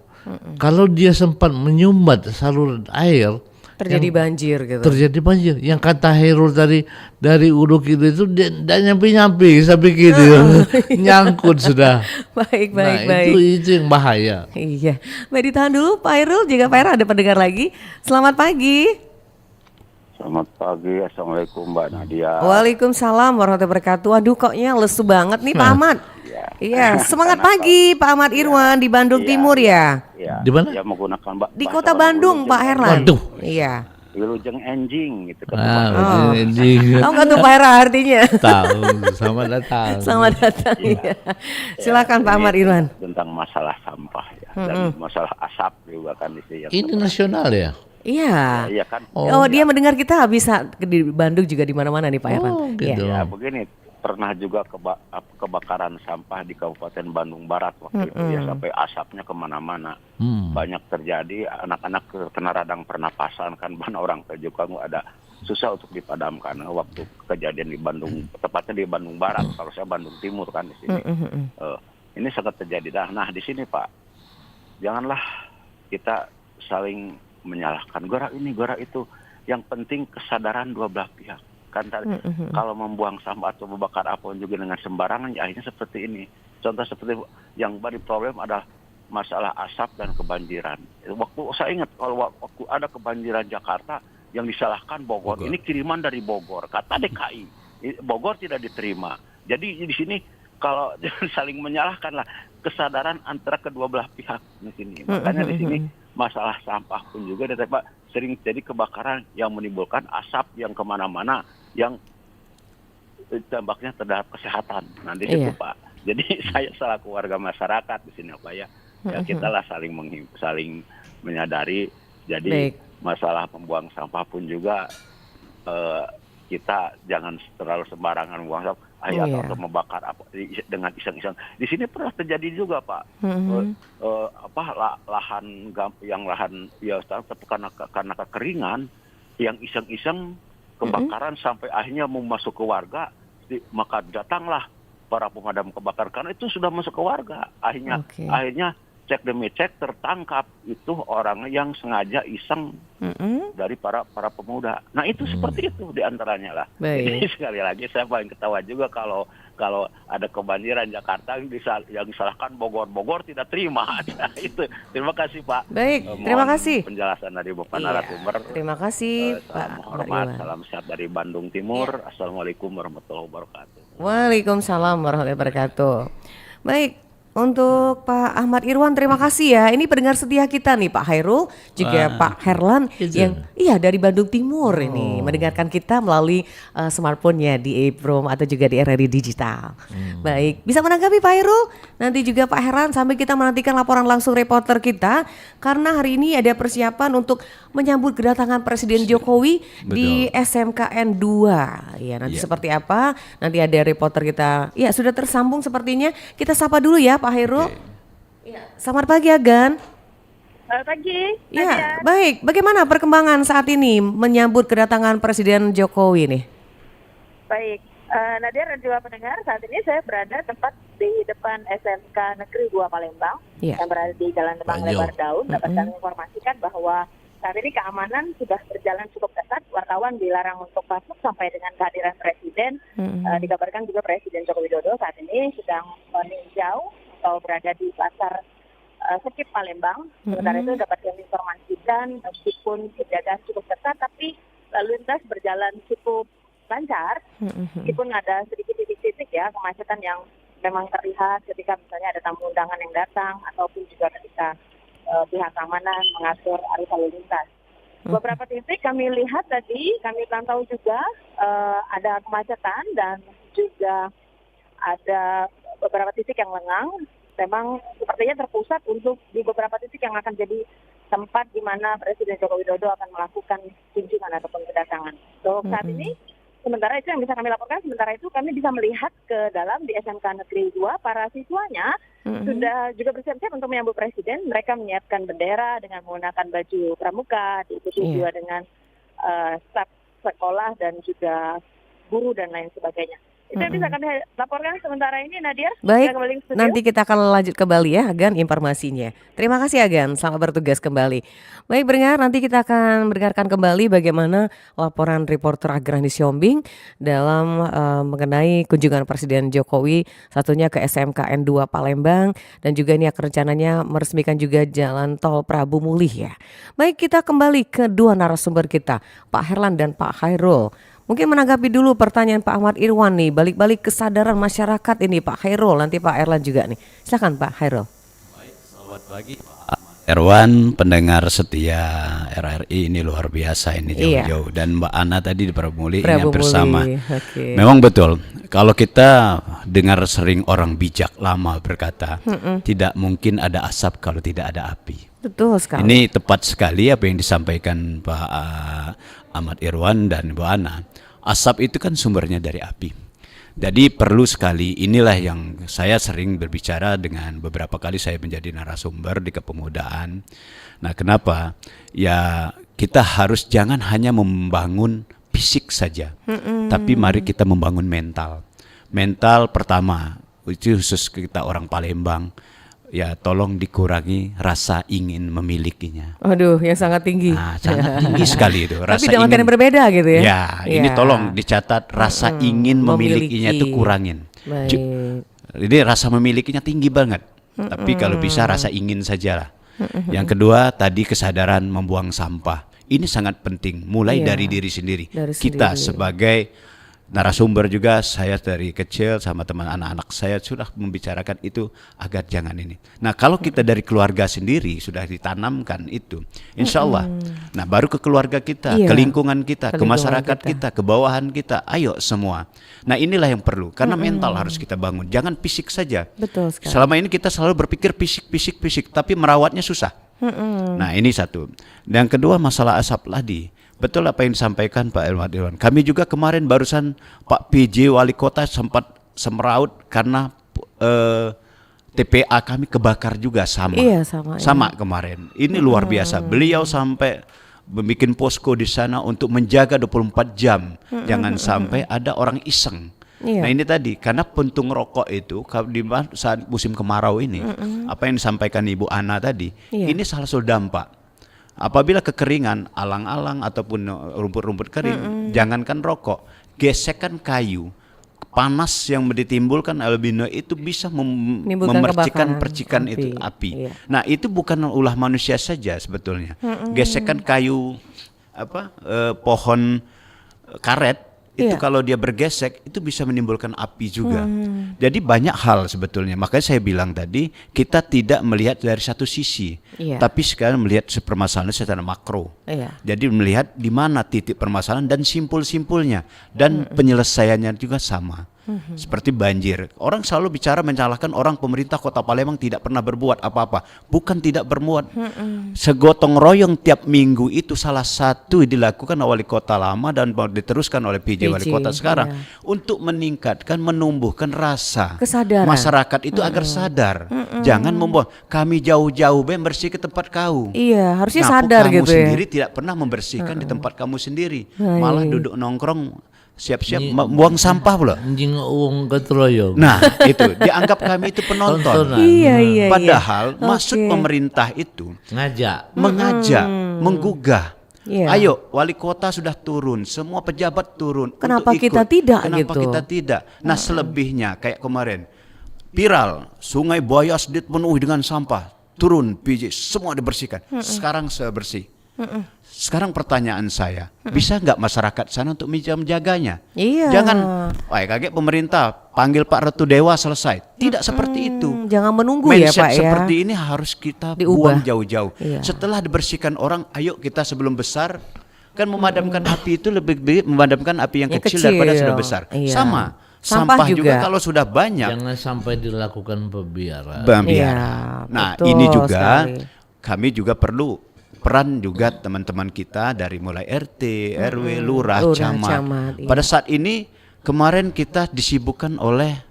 Kalau dia sempat menyumbat saluran air,
Terjadi banjir gitu.
terjadi banjir. Yang kata Herul dari ulu kiri itu dia nyampe sampai kiri, nyangkut sudah.
Baik,
Nah,
baik.
itu yang bahaya.
Iya. Baik, ditahan dulu Pak Hairul. Jika Pak Hairul ada pendengar lagi. Selamat pagi.
Selamat pagi, Assalamualaikum Mbak Nadia.
Waalaikumsalam warahmatullahi wabarakatuh. Waduh koknya lesu banget nih Pak Ahmad. Iya, semangat pagi Pak Ahmad Irwan di Bandung Timur ya.
Ya,
Di mana?
Ya menggunakan
Di Kota Bandung Pak Herlan.
Waduh.
Iya.
Wilujeng enjing gitu kan.
Ini
Tahu nggak tuh Pak Herlan artinya?
tahu. Selamat datang.
Selamat datang. Iya. Silakan Pak Ahmad Irwan.
Tentang masalah sampah ya dan masalah asap juga kan di sini.
Ini nasional ya?
Iya.
Iya kan.
Oh, dia mendengar kita bisa di Bandung juga di mana-mana nih Pak Herlan.
Oh, gitu.
Ya begini, pernah juga kebakaran sampah di Kabupaten Bandung Barat waktu itu ya sampai asapnya kemana-mana. Banyak terjadi, anak-anak kena radang pernapasan kan, mana orang juga ada susah untuk dipadamkan waktu kejadian di Bandung, tepatnya di Bandung Barat. Kalau saya Bandung Timur kan di sini. Ini sangat terjadi. Nah di sini Pak, janganlah kita saling menyalahkan gora ini, gora itu. Yang penting kesadaran dua belah pihak. Kan kalau membuang sampah atau membakar apapun juga dengan sembarangan, ya akhirnya seperti ini. Contoh seperti yang body problem adalah masalah asap dan kebanjiran. Waktu saya ingat kalau waktu ada kebanjiran Jakarta yang disalahkan Bogor. Ini kiriman dari Bogor, kata DKI. Bogor tidak diterima. Jadi di sini kalau saling menyalahkan lah, kesadaran antara kedua belah pihak di sini. Makanya di sini masalah sampah pun juga Pak sering jadi kebakaran yang menimbulkan asap yang kemana-mana yang dampaknya terhadap kesehatan. Nah di situ Pak. Jadi saya selaku warga masyarakat di sini Pak ya kita lah saling menyadari. Jadi masalah membuang sampah pun juga kita jangan terlalu sembarangan buang sampah. Atau membakar apa dengan iseng-iseng. Di sini pernah terjadi juga Pak. Lahan ya tapi karena kekeringan yang iseng-iseng kebakaran sampai akhirnya mau masuk ke warga, maka datanglah para pemadam kebakaran karena itu sudah masuk ke warga. Akhirnya cek demi cek tertangkap itu orang yang sengaja iseng dari para pemuda. Nah itu seperti itu diantaranya lah. Jadi sekali lagi saya paling ketawa juga kalau ada kebanjiran Jakarta yang disalahkan Bogor tidak terima. Nah, itu terima kasih Pak.
Baik, terima kasih
penjelasan dari Bapak narasumber.
Terima kasih Pak.
Hormat, salam sehat dari Bandung Timur. Assalamualaikum warahmatullahi wabarakatuh.
Waalaikumsalam warahmatullahi wabarakatuh. Baik. Untuk Pak Ahmad Irwan terima kasih ya. Ini pendengar setia kita nih Pak Hairul juga Pak Herlan yang dari Bandung Timur ini mendengarkan kita melalui smartphone-nya di Eprom atau juga di RRI Digital. Baik, bisa menanggapi Pak Hairul? Nanti juga Pak Herlan sambil kita menantikan laporan langsung reporter kita karena hari ini ada persiapan untuk menyambut kedatangan Presiden Jokowi di SMKN 2. Ya, nanti seperti apa? Nanti ada reporter kita. Ya, sudah tersambung sepertinya. Kita sapa dulu ya Pak Hairul. Ya, selamat pagi Agan.
Selamat pagi.
Ya, baik. Bagaimana perkembangan saat ini menyambut kedatangan Presiden Jokowi nih?
Baik. Nadia dan juga pendengar, saat ini saya berada tepat di depan SMK Negeri 2 Palembang
Iya.
yang berada di Jalan Demang
Banjol.
Lebar Daun. Dapat kami informasikan bahwa saat ini keamanan sudah berjalan cukup ketat. Wartawan dilarang untuk masuk sampai dengan kehadiran Presiden. Dikabarkan juga Presiden Joko Widodo saat ini sedang meninjau atau berada di pasar Sekip Palembang. Sementara itu dapat kami informasikan meskipun penjagaan cukup ketat, tapi lalu lintas berjalan cukup lancar, meskipun ada sedikit titik-titik ya kemacetan yang memang terlihat ketika misalnya ada tamu undangan yang datang ataupun juga ketika pihak keamanan mengatur arus lalu lintas. Beberapa titik kami lihat tadi, kami pantau juga ada kemacetan dan juga ada beberapa titik yang lengang. Memang sepertinya terpusat untuk di beberapa titik yang akan jadi tempat di mana Presiden Joko Widodo akan melakukan kunjungan ataupun kedatangan. So saat ini sementara itu yang bisa kami laporkan, sementara itu kami bisa melihat ke dalam di SMK Negeri 2, para siswanya sudah juga bersiap-siap untuk menyambut Presiden. Mereka menyiapkan bendera dengan menggunakan baju pramuka, diikuti juga dengan staf sekolah dan juga guru dan lain sebagainya. Itu yang bisa kami laporkan sementara ini, Nadia.
Baik,
Kita kembali ke studio.
nanti kita akan lanjut kembali ya Agan informasinya. Terima kasih Agan, selamat bertugas kembali. Baik pendengar, nanti kita akan mendengarkan kembali bagaimana laporan reporter Agrani Siombing dalam mengenai kunjungan Presiden Jokowi satunya ke SMKN 2 Palembang, dan juga ini akan rencananya meresmikan juga jalan tol Prabu Mulih ya. Baik, kita kembali ke dua narasumber kita, Pak Herlan dan Pak Khairul. Mungkin menanggapi dulu pertanyaan Pak Ahmad Irwan nih, balik-balik kesadaran masyarakat ini Pak Khairul, nanti Pak Erlan juga nih. Silakan Pak Khairul.
Selamat pagi Pak Erwan, pendengar setia RRI, ini luar biasa ini jauh-jauh. Dan Mbak Ana tadi di Prabu Mulih ini hampir sama.
Okay.
Memang betul, kalau kita dengar sering orang bijak lama berkata, tidak mungkin ada asap kalau tidak ada api.
Betul sekali.
Ini tepat sekali apa yang disampaikan Pak Ahmad Irwan dan Bu Ana. Asap itu kan sumbernya dari api. Jadi perlu sekali, inilah yang saya sering berbicara dengan beberapa kali saya menjadi narasumber di kepemudaan. Nah kenapa? Ya kita harus jangan hanya membangun fisik saja, tapi mari kita membangun mental. Mental pertama, itu khusus kita orang Palembang, ya tolong dikurangi rasa ingin memilikinya.
Waduh, yang sangat tinggi.
Nah, sangat tinggi sekali itu.
Tapi dengan yang berbeda gitu ya.
Ya, ini tolong dicatat rasa ingin memilikinya itu kurangin.
Baik.
Jadi rasa memilikinya tinggi banget. Tapi kalau bisa rasa ingin sajalah. Yang kedua tadi kesadaran membuang sampah. Ini sangat penting. Mulai dari diri sendiri. Kita sebagai narasumber juga, saya dari kecil sama teman anak-anak saya sudah membicarakan itu agar jangan ini. Nah kalau kita dari keluarga sendiri sudah ditanamkan itu, insya Allah. Nah baru ke keluarga kita, ke lingkungan kita, ke masyarakat kita, ke bawahan kita, ayo semua. Nah inilah yang perlu, karena mental harus kita bangun, jangan fisik saja.
Betul sekali.
Selama ini kita selalu berpikir fisik, tapi merawatnya susah. Nah ini satu. Dan yang kedua masalah asap tadi. Betul apa yang disampaikan Pak Ahmad Irwan. Kami juga kemarin barusan Pak PJ Wali Kota sempat semeraut karena TPA kami kebakar juga sama.
Iya, sama
kemarin. Ini luar biasa. Beliau sampai membuat posko di sana untuk menjaga 24 jam. Jangan sampai ada orang iseng. Nah ini tadi, karena puntung rokok itu di saat musim kemarau ini, apa yang disampaikan Ibu Ana tadi, ini salah satu dampak. Apabila kekeringan, alang-alang ataupun rumput-rumput kering, jangankan rokok, gesekan kayu, panas yang ditimbulkan albino itu bisa memercikan percikan api. Itu api. Nah itu bukan ulah manusia saja sebetulnya. Gesekan kayu pohon karet itu kalau dia bergesek itu bisa menimbulkan api juga. Jadi banyak hal sebetulnya. Makanya saya bilang tadi kita tidak melihat dari satu sisi, tapi sekarang melihat permasalahan secara makro. Jadi melihat di mana titik permasalahan dan simpul-simpulnya dan penyelesaiannya juga sama. Seperti banjir, orang selalu bicara menyalahkan orang pemerintah Kota Palembang tidak pernah berbuat apa-apa. Bukan tidak berbuat, segotong royong tiap minggu itu salah satu dilakukan oleh Wali Kota lama dan diteruskan oleh PJ Wali Kota sekarang untuk meningkatkan, menumbuhkan rasa kesadaran masyarakat itu agar sadar. Jangan membuang, kami jauh-jauh bersih ke tempat kau.
Iya, harusnya sadar
kamu
gitu ya.
Kamu sendiri tidak pernah membersihkan di tempat kamu sendiri, malah duduk nongkrong siap-siap buang sampah pula.
Anjing uang keteroyong.
Nah, itu dianggap kami itu penonton.
Tontonan.
Iya.
Padahal maksud
Oke.
pemerintah itu
Ngajak.
mengajak, menggugah.
Iya.
Ayo, wali kota sudah turun, semua pejabat turun.
Kenapa
untuk ikut.
kita tidak
Kenapa
gitu?
kita tidak? Nah, selebihnya kayak kemarin viral, Sungai Bayasdit penuh dengan sampah, turun PJ, semua dibersihkan. Sekarang sebersih. Sekarang pertanyaan saya, bisa nggak masyarakat sana untuk menjaganya?
Iya.
Jangan, wah kaget pemerintah panggil Pak Ratu Dewa selesai. Tidak seperti itu.
Jangan menunggu ya
Mindset
Pak ya.
seperti ini harus kita
Diubah.
buang jauh-jauh.
Iya.
Setelah dibersihkan orang, ayo kita sebelum besar kan memadamkan api itu lebih baik memadamkan api yang
Yang
kecil daripada
kecil.
sudah besar.
Iya.
Sama.
Sampah
Sampah juga
juga.
kalau sudah banyak
Jangan sampai dilakukan pembiaran.
biar.
Iya,
Nah,
betul
ini juga
sekali.
kami juga perlu peran juga teman-teman kita dari mulai RT, RW, lurah, camat.
iya.
Pada saat ini kemarin kita disibukkan oleh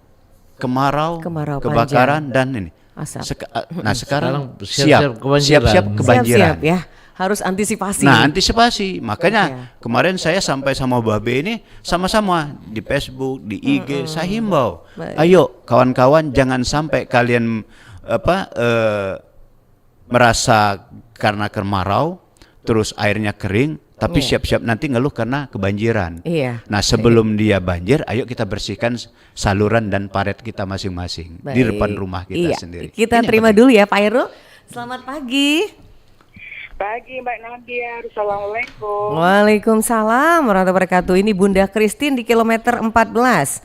kemarau,
Kemarau
kebakaran dan ini.
Asap.
Nah, sekarang
siap-siap kebanjiran.
siap-siap kebanjiran.
Siap-siap ya. Harus antisipasi.
Nah, antisipasi. Makanya kemarin saya sampai sama Babe ini sama-sama di Facebook, di IG, saya himbau.
Baik.
Ayo kawan-kawan jangan sampai kalian merasa karena kemarau terus airnya kering tapi siap-siap nanti ngeluh karena kebanjiran.
Iya.
Nah, sebelum dia banjir, ayo kita bersihkan saluran dan paret kita masing-masing di
Baik.
depan rumah kita
Iya.
sendiri.
Kita
Ini yang
terima
penting.
dulu ya Pak Heru. Selamat pagi.
Pagi Mbak Nadia, Assalamualaikum.
Waalaikumsalam warahmatullahi wabarakatuh. Ini Bunda Christine di kilometer 14.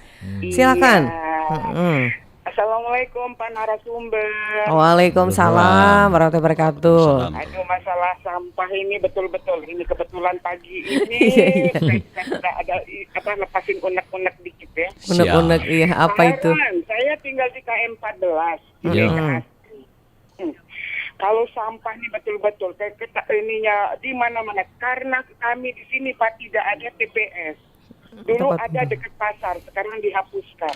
Silakan. Mm-mm.
Assalamualaikum Pak narasumber.
Waalaikumsalam warahmatullahi wabarakatuh.
Aduh, masalah sampah ini betul-betul. Ini kebetulan pagi ini saya sudah ada lepasin unek-unek dikit ya.
Unek-unek iya apa itu?
Kemarin saya tinggal di KM 14.
Iya.
Kalau sampah ini betul-betul ininya di mana-mana karena kami di sini Pak tidak ada TPS. Dulu
Tempat-
ada dekat pasar, sekarang dihapuskan.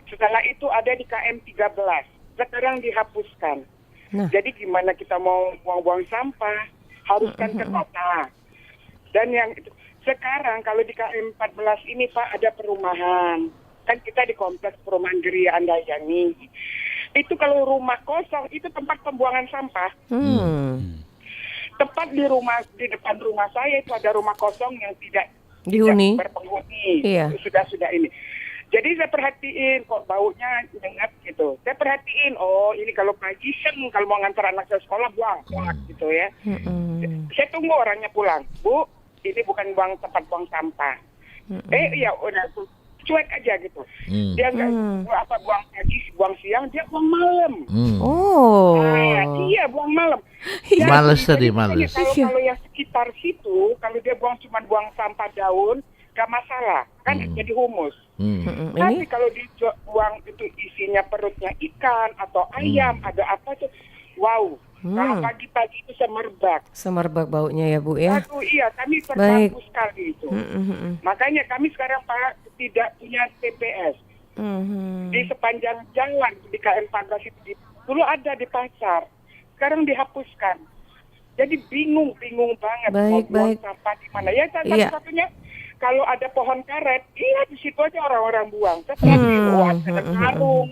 Setelah itu ada di KM 13, sekarang dihapuskan.
Nah.
Jadi gimana kita mau buang-buang sampah? Haruskan ke kota. Dan yang itu, sekarang kalau di KM 14 ini Pak ada perumahan. Kan kita di kompleks perumahan Geria Andayani. Itu kalau rumah kosong itu tempat pembuangan sampah. Tepat di depan rumah saya itu ada rumah kosong yang tidak
Dihuni.
berpenghuni.
Iya.
Sudah ini. Jadi saya perhatiin kok baunya nyengat gitu. Saya perhatiin, oh ini kalau pagi kalau mau ngantar anak saya sekolah buang gitu ya. Saya tunggu orangnya pulang. Bu, ini bukan tempat buang sampah. Iya udah cuek aja gitu. Dia nggak buang pagi, buang siang, dia buang malam.
Oh.
Nah, iya buang malam.
Males
Jadi
tadi, males.
Kalau yang sekitar situ, kalau dia cuma buang sampah daun, gak masalah, kan jadi humus. Tapi
Ini
kalau dia buang itu isinya perutnya ikan atau ayam, ada apa tuh, wow. Kalau pagi-pagi itu semerbak.
semerbak baunya ya Bu ya.
Aduh iya, kami
Baik.
terganggu sekali itu. Makanya kami sekarang Pak tidak punya TPS. Di sepanjang jalan di KM 14 itu dulu ada di pasar, sekarang dihapuskan. Jadi bingung banget mau buang sampah di mana. Ya satu-satunya kalau ada pohon karet, iya di situ aja orang-orang buang. Setelah ada karung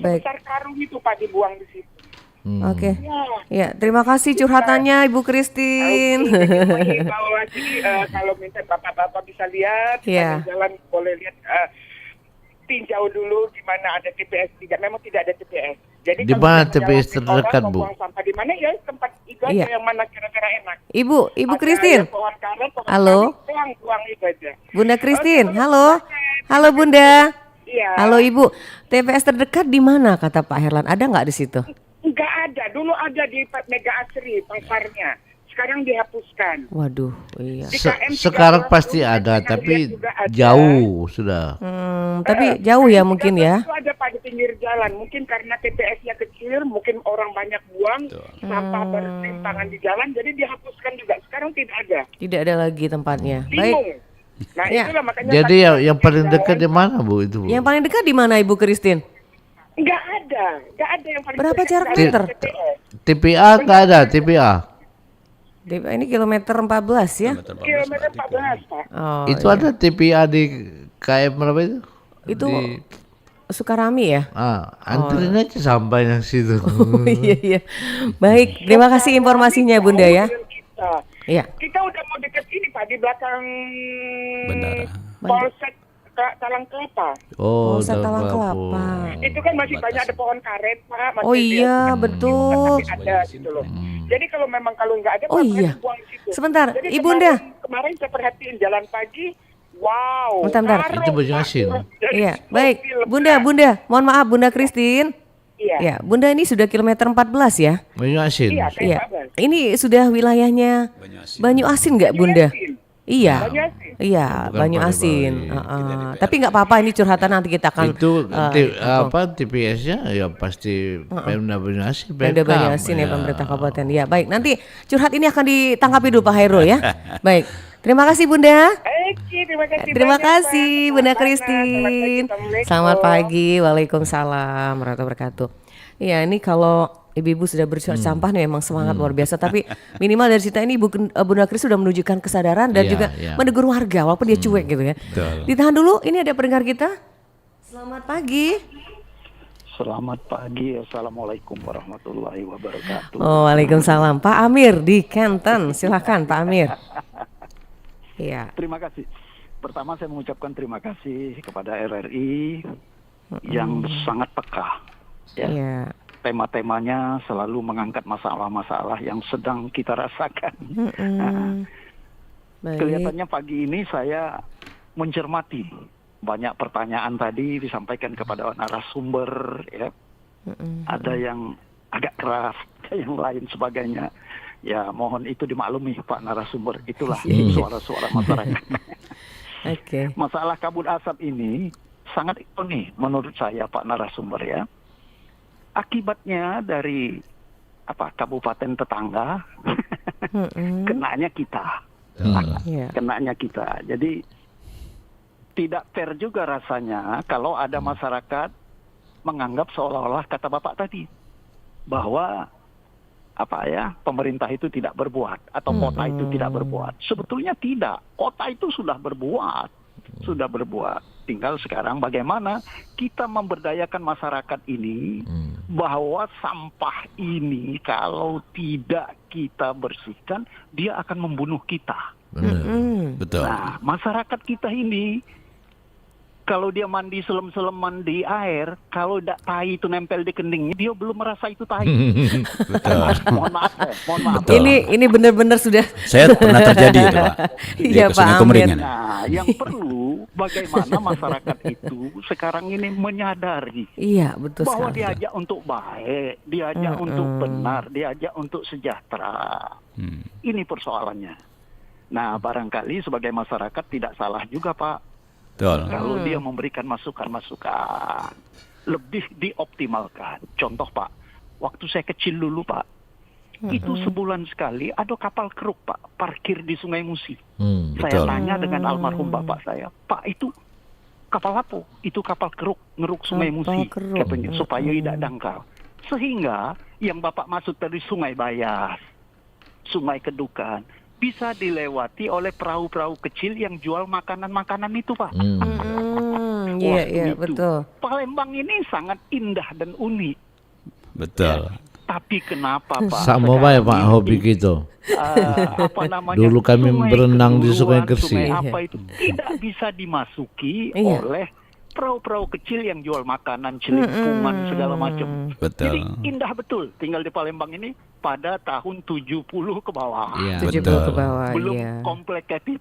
Baik.
sebesar karung itu Pak dibuang di situ.
Oke.
Ya.
Ya, terima kasih curhatannya Ibu Christine.
Bahwa kalau minta bapak-bapak bisa lihat,
Iya.
jalan boleh lihat tinjau dulu di mana ada TPS tidak. Memang tidak ada TPS. Jadi
Di
kalau
mana
kita
TPS
jawabin
terdekat,
orang
Bu?
mau buang sampah di mana ya tempat itu aja
Iya.
yang mana kira-kira enak.
Ibu
Ada
Christine.
pohon karet, pohon
Halo?
karet, buang itu aja.
Bunda Christine, halo. Halo Bunda.
Iya.
Halo Ibu. TPS terdekat di mana kata Pak Herlan? Ada nggak di situ?
Enggak ada. Dulu ada di Mega Asri pasarnya. Sekarang dihapuskan.
Waduh, iya.
Di KM 13
Sekarang pasti
dulu
ada,
saya
tapi
lihat juga ada.
jauh sudah.
Tapi jauh ya mungkin ya.
Itu ada Pak di pinggir jalan. Mungkin karena TPS-nya kecil, mungkin orang banyak buang sampah bersimpangan di jalan, jadi dihapuskan juga. Sekarang tidak ada.
Tidak ada lagi tempatnya.
Bingung.
Baik.
Nah,
Ya.
itulah makanya
Jadi
tadi
yang paling
saya
dekat di mana Bu itu Bu?
Yang paling dekat di mana Ibu Christine?
Enggak ada yang paling
Berapa
dekat
jarak
dari
meter?
TPS.
TPA nggak ada TPA.
Ini kilometer 14 ya?
Kilometer 14, Pak.
Oh,
Itu ada TPA di KM berapa itu?
itu
Di,
Sukarami ya?
anterin aja sampainya situ.
Oh, iya iya. Baik, terima kasih informasinya Bunda ya.
Dengan kita.
Iya.
Kita udah mau deket ini, Pak, di belakang
Bendara.
Polsek Talang Kelapa.
Oh,
Polsek
udah
Talang
Papua.
Kelapa.
Itu kan masih banyak ada pohon karet, Pak. Masih
Oh iya, betul.
tapi ada gitu loh. Jadi kalau nggak ada,
Oh
Pak,
iya.
buang di situ.
Sebentar,
Jadi
Ibunda.
Kemarin saya perhatiin jalan pagi, wow.
Bentar.
harum,
Itu baju
Pak.
asin.
Jadi
Iya, baik.
mobil,
Bunda, mohon maaf Bunda Christine.
Iya.
Ya, Bunda ini sudah kilometer 14 ya?
Banyu asin.
Iya, kayak
Iya.
Babel.
Ini sudah wilayahnya Banyu Asin nggak Bunda?
Asin.
Iya.
Banyu asin.
Iya,
Bukan
Banyu
Bali-Bali.
Asin. Tapi nggak apa-apa, ini curhatan nanti kita akan
Itu TPS-nya ya pasti Pemda Banyu Asin.
Pemda Banyu
Pemkam,
Asin ya pemerintah kabupaten. Ya, baik. Nanti curhat ini akan ditanggapi dulu Pak Hairul ya. Baik. Terima kasih Bunda.
Terima kasih.
Terima
banyak,
kasih
Pak.
Bunda
Selamat
Christine.
pagi,
Selamat pagi. Waalaikumsalam warahmatullahi wabarakatuh. Iya, ini kalau ibu-ibu sudah bersuara sampah nih memang semangat luar biasa. Tapi minimal dari cerita ini Bunda Christine sudah menunjukkan kesadaran dan
Iya,
juga
iya.
menegur warga walaupun dia cuek gitu ya.
Betul.
Ditahan dulu, ini ada pendengar kita. Selamat pagi.
Selamat pagi, Assalamualaikum warahmatullahi wabarakatuh.
Oh, waalaikumsalam. Pak Amir di Kenten. Silakan Pak Amir. Iya.
Terima kasih. Pertama saya mengucapkan terima kasih kepada RRI yang sangat peka. Ya.
Iya.
Tema-temanya selalu mengangkat masalah-masalah yang sedang kita rasakan.
Baik.
Kelihatannya pagi ini saya mencermati banyak pertanyaan tadi disampaikan kepada narasumber, ya. Ada yang agak keras, ada yang lain sebagainya. Ya mohon itu dimaklumi Pak narasumber, itulah suara-suara masyarakat.
Oke.
Masalah kabut asap ini sangat ironis menurut saya Pak narasumber ya. Akibatnya dari kabupaten tetangga kenanya kita.
Iya.
Kenanya kita. Jadi tidak fair juga rasanya kalau ada masyarakat menganggap seolah-olah kata Bapak tadi bahwa pemerintah itu tidak berbuat atau kota itu tidak berbuat. Sebetulnya tidak. Kota itu sudah berbuat. Tinggal sekarang bagaimana kita memberdayakan masyarakat ini bahwa sampah ini kalau tidak kita bersihkan dia akan membunuh kita.
Betul.
Nah, masyarakat kita ini kalau dia mandi selem-seleman di air, kalau tai itu nempel di keningnya, dia belum merasa itu tai.
Betul.
Mohon maaf.
Betul.
Ini benar-benar sudah.
Saya pernah terjadi itu, Pak. Di
Iya,
Sungai
Pak
Kumeringan.
Nah, yang perlu bagaimana masyarakat itu sekarang ini menyadari
Iya, betul
bahwa
sekali.
diajak untuk baik, diajak untuk benar, diajak untuk sejahtera. Ini persoalannya. Nah, barangkali sebagai masyarakat tidak salah juga, Pak.
Betul.
Kalau dia memberikan masukan-masukan, lebih dioptimalkan. Contoh Pak, waktu saya kecil dulu Pak, itu sebulan sekali ada kapal keruk Pak, parkir di Sungai Musi. Saya
betul.
tanya dengan almarhum bapak saya, Pak itu kapal apa? Itu kapal keruk, ngeruk Sungai
Kapal
Musi,
keruk.
katanya, supaya tidak dangkal. Sehingga yang bapak maksud dari Sungai Bayas, Sungai Kedukan, bisa dilewati oleh perahu-perahu kecil yang jual makanan-makanan itu Pak.
Iya,
Waktu
iya,
itu.
betul.
Palembang ini sangat indah dan unik.
Betul.
Tapi kenapa Pak?
Sama
sekarang
baik Pak
ini,
hobi gitu.
Dulu
kami berenang di Sungai
Keduluan,
Kersi.
Sungai apa itu tidak bisa dimasuki
Iya.
oleh perahu-perahu kecil yang jual makanan, celimpungan segala macam.
Betul.
Jadi indah betul tinggal di Palembang ini pada tahun 70 ke bawah.
Iya.
70
betul.
ke bawah,
Belum
iya.
complicated.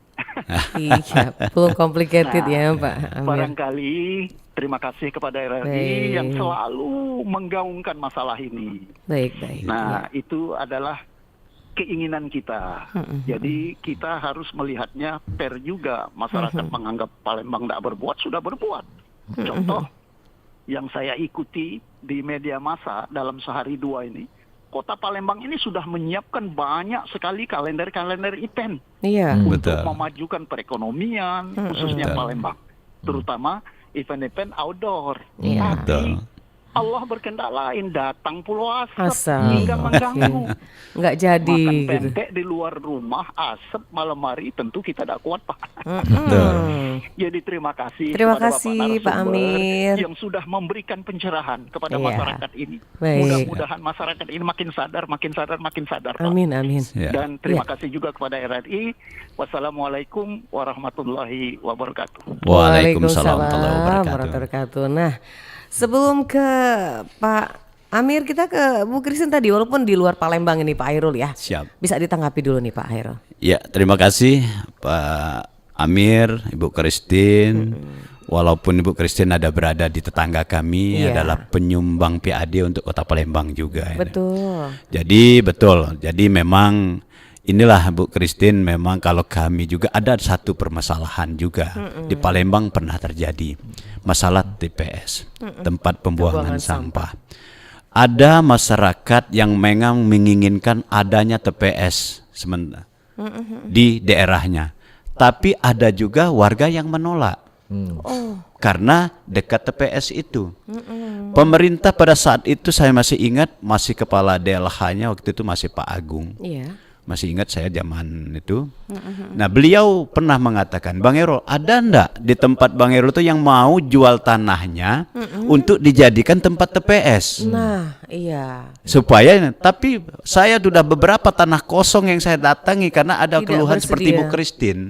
Iya, belum complicated ya Pak Amir.
Barangkali terima kasih kepada RRI
Baik.
yang selalu menggaungkan masalah ini.
Baik.
Nah, itu adalah keinginan kita. Jadi kita harus melihatnya fair juga. Masyarakat menganggap Palembang tidak berbuat, sudah berbuat. Contoh yang saya ikuti di media massa dalam sehari dua ini, Kota Palembang ini sudah menyiapkan banyak sekali kalender-kalender event
Iya.
untuk
Betul.
memajukan perekonomian, khususnya
Betul.
Palembang. Terutama event-event outdoor.
Iya.
Tapi
Betul.
Allah berkehendak lain, datang pulau asap
Asap.
hingga mengganggu.
Nggak jadi
Makan
gitu.
pempek di luar rumah, asap malam hari, tentu kita tidak kuat, Pak. Jadi terima kasih
Terima
kepada
kasih,
Bapak
Pak
narasumber
Amir.
yang sudah memberikan pencerahan kepada
Iya.
masyarakat ini.
Baik.
Mudah-mudahan masyarakat ini makin sadar, Pak.
Amin, amin.
Ya.
Dan terima kasih juga kepada RRI. Wassalamualaikum warahmatullahi wabarakatuh.
Waalaikumsalam warahmatullahi wabarakatuh.
warahmatullahi wabarakatuh. Nah, sebelum ke Pak Amir, kita ke Bu Christine tadi, walaupun di luar Palembang ini Pak Hairul ya.
Siap.
Bisa ditanggapi dulu nih Pak Hairul.
Ya, terima kasih Pak Amir, Ibu Christine. Walaupun Ibu Christine ada berada di tetangga kami,
Iya.
adalah penyumbang PAD untuk Kota Palembang juga.
Betul.
Jadi betul. Jadi memang inilah Bu Christine, memang kalau kami juga ada satu permasalahan juga di Palembang pernah terjadi masalah TPS, tempat pembuangan sampah. Ada masyarakat yang memang menginginkan adanya TPS sementara di daerahnya, tapi ada juga warga yang menolak karena dekat TPS itu. Pemerintah pada saat itu saya masih ingat, masih kepala DLH-nya waktu itu masih Pak Agung.
Iya.
Masih ingat saya zaman itu. Nah, beliau pernah mengatakan, Bang Erol, ada ndak di tempat Bang Erol itu yang mau jual tanahnya untuk dijadikan tempat TPS?
Nah, iya.
Supaya, tapi saya sudah beberapa tanah kosong yang saya datangi karena ada
Tidak
keluhan seperti
bersedia.
Bu Christine.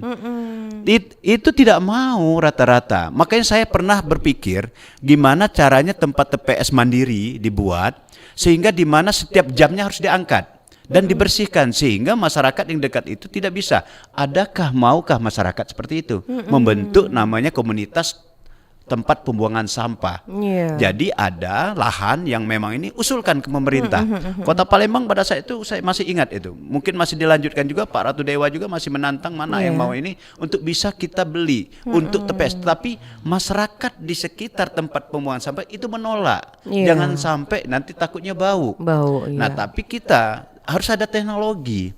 Itu tidak mau rata-rata. Makanya saya pernah berpikir gimana caranya tempat TPS mandiri dibuat sehingga di mana setiap jamnya harus diangkat dan dibersihkan sehingga masyarakat yang dekat itu tidak bisa. Maukah masyarakat seperti itu membentuk namanya komunitas tempat pembuangan sampah?
Iya.
Jadi ada lahan yang memang ini usulkan ke pemerintah. Kota Palembang pada saat itu saya masih ingat itu. Mungkin masih dilanjutkan juga, Pak Ratu Dewa juga masih menantang mana yang mau ini untuk bisa kita beli untuk TPS. Tapi masyarakat di sekitar tempat pembuangan sampah itu menolak.
Iya.
Jangan sampai nanti takutnya bau.
Bau, iya.
Nah, tapi kita harus ada teknologi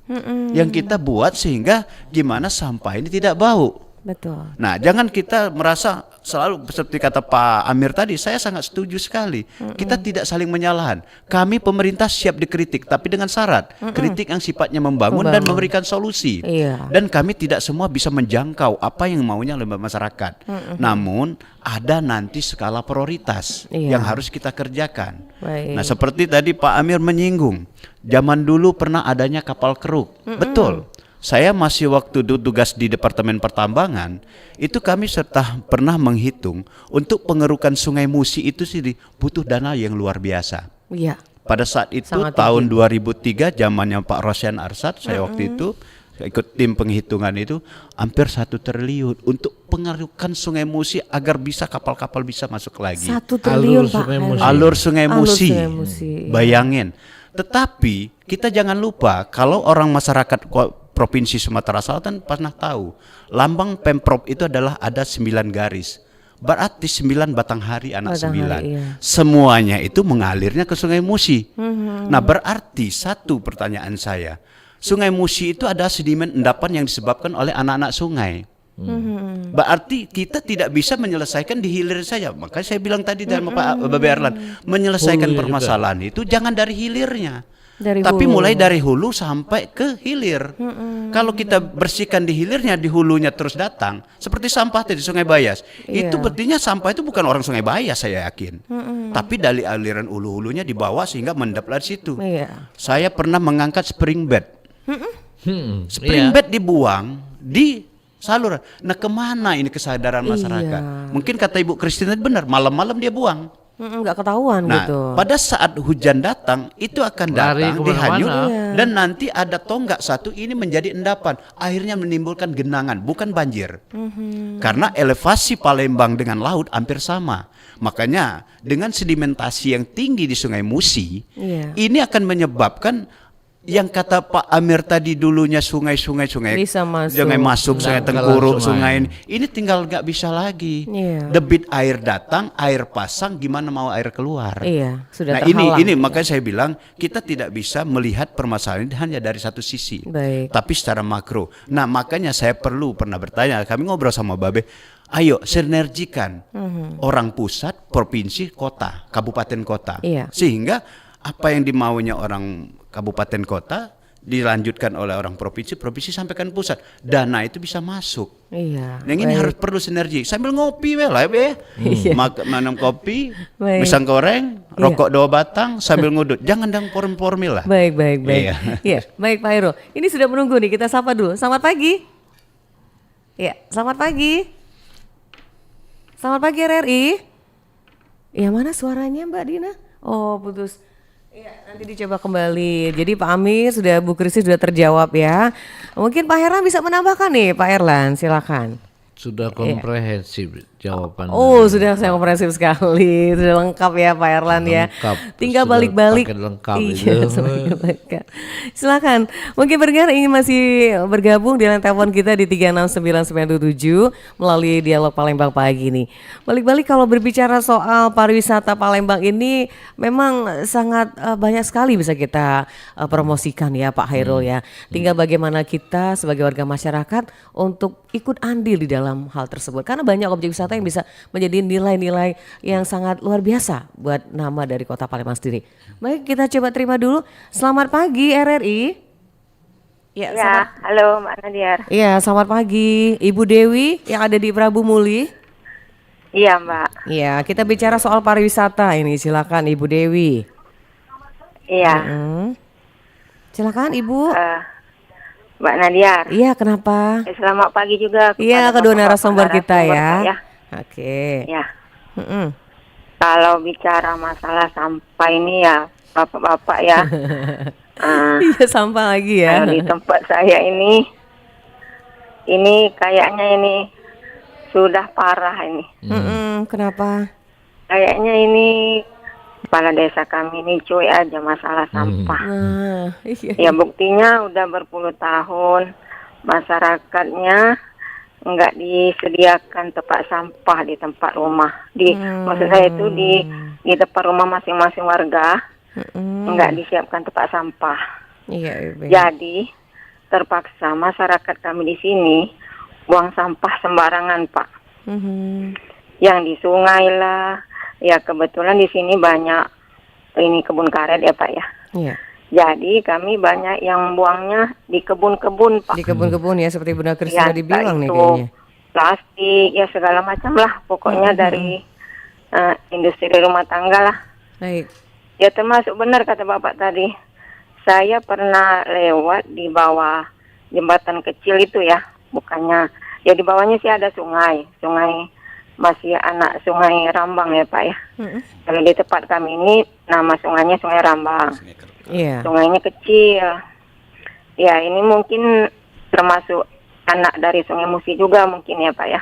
yang kita buat sehingga gimana sampah ini tidak bau.
Betul.
Nah, jangan kita merasa selalu seperti kata Pak Amir tadi, saya sangat setuju sekali. Kita tidak saling menyalahkan. Kami pemerintah siap dikritik, tapi dengan syarat. Kritik yang sifatnya membangun dan memberikan solusi.
Iya.
Dan kami tidak semua bisa menjangkau apa yang maunya oleh masyarakat. Namun, ada nanti skala prioritas
Iya.
yang harus kita kerjakan.
Baik.
Nah, seperti tadi Pak Amir menyinggung, zaman dulu pernah adanya kapal keruk. Betul. Saya masih waktu tugas di Departemen Pertambangan, itu kami serta pernah menghitung untuk pengerukan Sungai Musi itu sih butuh dana yang luar biasa.
Iya.
Pada saat itu
Sangat
tahun 2003 zamannya Pak Rosyan Arsad, saya waktu itu ikut tim penghitungan itu hampir 1 triliun untuk pengerukan Sungai Musi agar bisa kapal-kapal bisa masuk lagi.
1 triliun Pak.
Sungai Musi.
Alur Sungai
Alur
Musi.
Sungai Musi, iya.
Bayangin. Tetapi kita jangan lupa kalau orang masyarakat Provinsi Sumatera Selatan pernah tahu lambang Pemprov itu adalah ada 9 garis. Berarti 9 batang hari anak
Batang
9.
hari, iya.
Semuanya itu mengalirnya ke Sungai Musi. Nah, berarti satu pertanyaan saya, Sungai Musi itu ada sedimen endapan yang disebabkan oleh anak-anak sungai. Berarti kita tidak bisa menyelesaikan di hilir saja. Makanya saya bilang tadi dalam Pak Babe Erlan, menyelesaikan
Hulunya
permasalahan itu jangan dari hilirnya.
Tapi
Tapi mulai dari hulu sampai ke hilir. Kalau kita bersihkan di hilirnya, di hulunya terus datang, seperti sampah di Sungai Bayas.
Iya.
Itu berarti sampah itu bukan orang Sungai Bayas, saya yakin. Tapi dari aliran hulu-hulunya dibawa sehingga mendapatkan situ.
Iya.
Saya pernah mengangkat spring bed.
Iya.
Spring bed dibuang di saluran. Nah, kemana ini kesadaran masyarakat?
Iya.
Mungkin kata Ibu Christine benar, malam-malam dia buang.
Nggak ketahuan
Nah,
gitu.
pada saat hujan datang itu akan
Lari
datang
kemana-mana.
dihanyut
Iya.
dan nanti ada tonggak satu ini menjadi endapan, akhirnya menimbulkan genangan, bukan banjir. Karena elevasi Palembang dengan laut hampir sama. Makanya dengan sedimentasi yang tinggi di Sungai Musi,
Iya.
ini akan menyebabkan yang kata Pak Amir tadi dulunya sungai
Bisa masuk.
sungai masuk, sungai
Dangkalan
Tengkuruk,
sungai.
sungai ini tinggal nggak bisa lagi.
Iya.
Debit air datang, air pasang, gimana mau air keluar?
Iya, sudah
Nah
terhalang.
ini makanya saya bilang kita tidak bisa melihat permasalahan ini hanya dari satu sisi,
Baik.
tapi secara makro. Nah makanya saya pernah bertanya, kami ngobrol sama Babe, ayo sinergikan orang pusat, provinsi, kota, kabupaten kota,
Iya.
sehingga apa yang dimaunya orang kabupaten kota dilanjutkan oleh orang provinsi, provinsi sampaikan pusat, dana itu bisa masuk.
Iya.
Yang ini harus perlu sinergi. Sambil ngopi lah ya. Minum kopi,
Baik.
pisang goreng, rokok 2 batang sambil ngudut. Jangan dang formil lah.
Baik.
Iya.
Iya, baik Pak Hairul. Ini sudah menunggu nih, kita sapa dulu. Selamat pagi. Ya, selamat pagi. Selamat pagi RRI. Ya, mana suaranya Mbak Dina? Oh, putus. Iya, nanti dicoba kembali. Jadi Pak Amir sudah, Bu Kristi sudah terjawab ya. Mungkin Pak Herlan bisa menambahkan nih, Pak Herlan, silakan.
Sudah komprehensif jawaban.
Oh, sudah saya komprehensif sekali. Sudah lengkap ya Pak Erlan ya.
Lengkap.
Tinggal
Sudah
balik-balik.
paket lengkap
Iya,
itu.
semuanya lengkap. Silakan. Mungkin pendengar ingin masih bergabung di line telepon kita di 36997 melalui Dialog Palembang pagi ini. Balik-balik kalau berbicara soal pariwisata Palembang ini memang sangat banyak sekali bisa kita promosikan ya Pak Hairul ya. Tinggal bagaimana kita sebagai warga masyarakat untuk ikut andil di dalam hal tersebut. Karena banyak objek wisata yang bisa menjadi nilai-nilai yang sangat luar biasa buat nama dari Kota Palembang sendiri. Baik, kita coba terima dulu. Selamat pagi RRI. Ya,
Halo Mbak Nadiar.
Iya, selamat pagi Ibu Dewi yang ada di Prabu Muli.
Iya Mbak.
Iya, kita bicara soal pariwisata ini. Silakan Ibu Dewi.
Iya.
Silakan Ibu.
Mbak Nadiar.
Iya, kenapa?
Selamat pagi juga.
Iya,
kepada
kedua
bapak-bapak
narasumber kita ya.
ya.
Oke.
Ya. Kalau bicara masalah sampah ini ya, bapak-bapak ya.
Iya, sampah lagi ya.
Di tempat saya ini kayaknya ini sudah parah ini.
Kenapa?
Kayaknya ini kepala desa kami ini cuy aja masalah sampah.
Nah, iya.
Ya buktinya udah berpuluh tahun masyarakatnya nggak disediakan tempat sampah di tempat rumah. Maksud saya itu di tempat rumah masing-masing warga nggak disiapkan tempat sampah.
Iya.
Jadi terpaksa masyarakat kami di sini buang sampah sembarangan Pak. Yang di sungai lah. Ya kebetulan di sini banyak ini kebun karet ya Pak ya.
Iya.
Jadi kami banyak yang buangnya di kebun-kebun Pak.
Di kebun-kebun ya seperti Bunda Kristi
Ya,
tadi bilang nih
itu
kayaknya.
plastik ya segala macam lah pokoknya dari industri rumah tangga lah.
Baik.
Ya termasuk benar kata Bapak tadi. Saya pernah lewat di bawah jembatan kecil itu ya. Bukannya ya di bawahnya sih ada sungai masih anak Sungai Rambang ya Pak ya. Kalau di tempat kami ini nama sungainya Sungai Rambang.
Iya.
Sungainya kecil. Ya ini mungkin termasuk anak dari Sungai Musi juga mungkin ya Pak ya.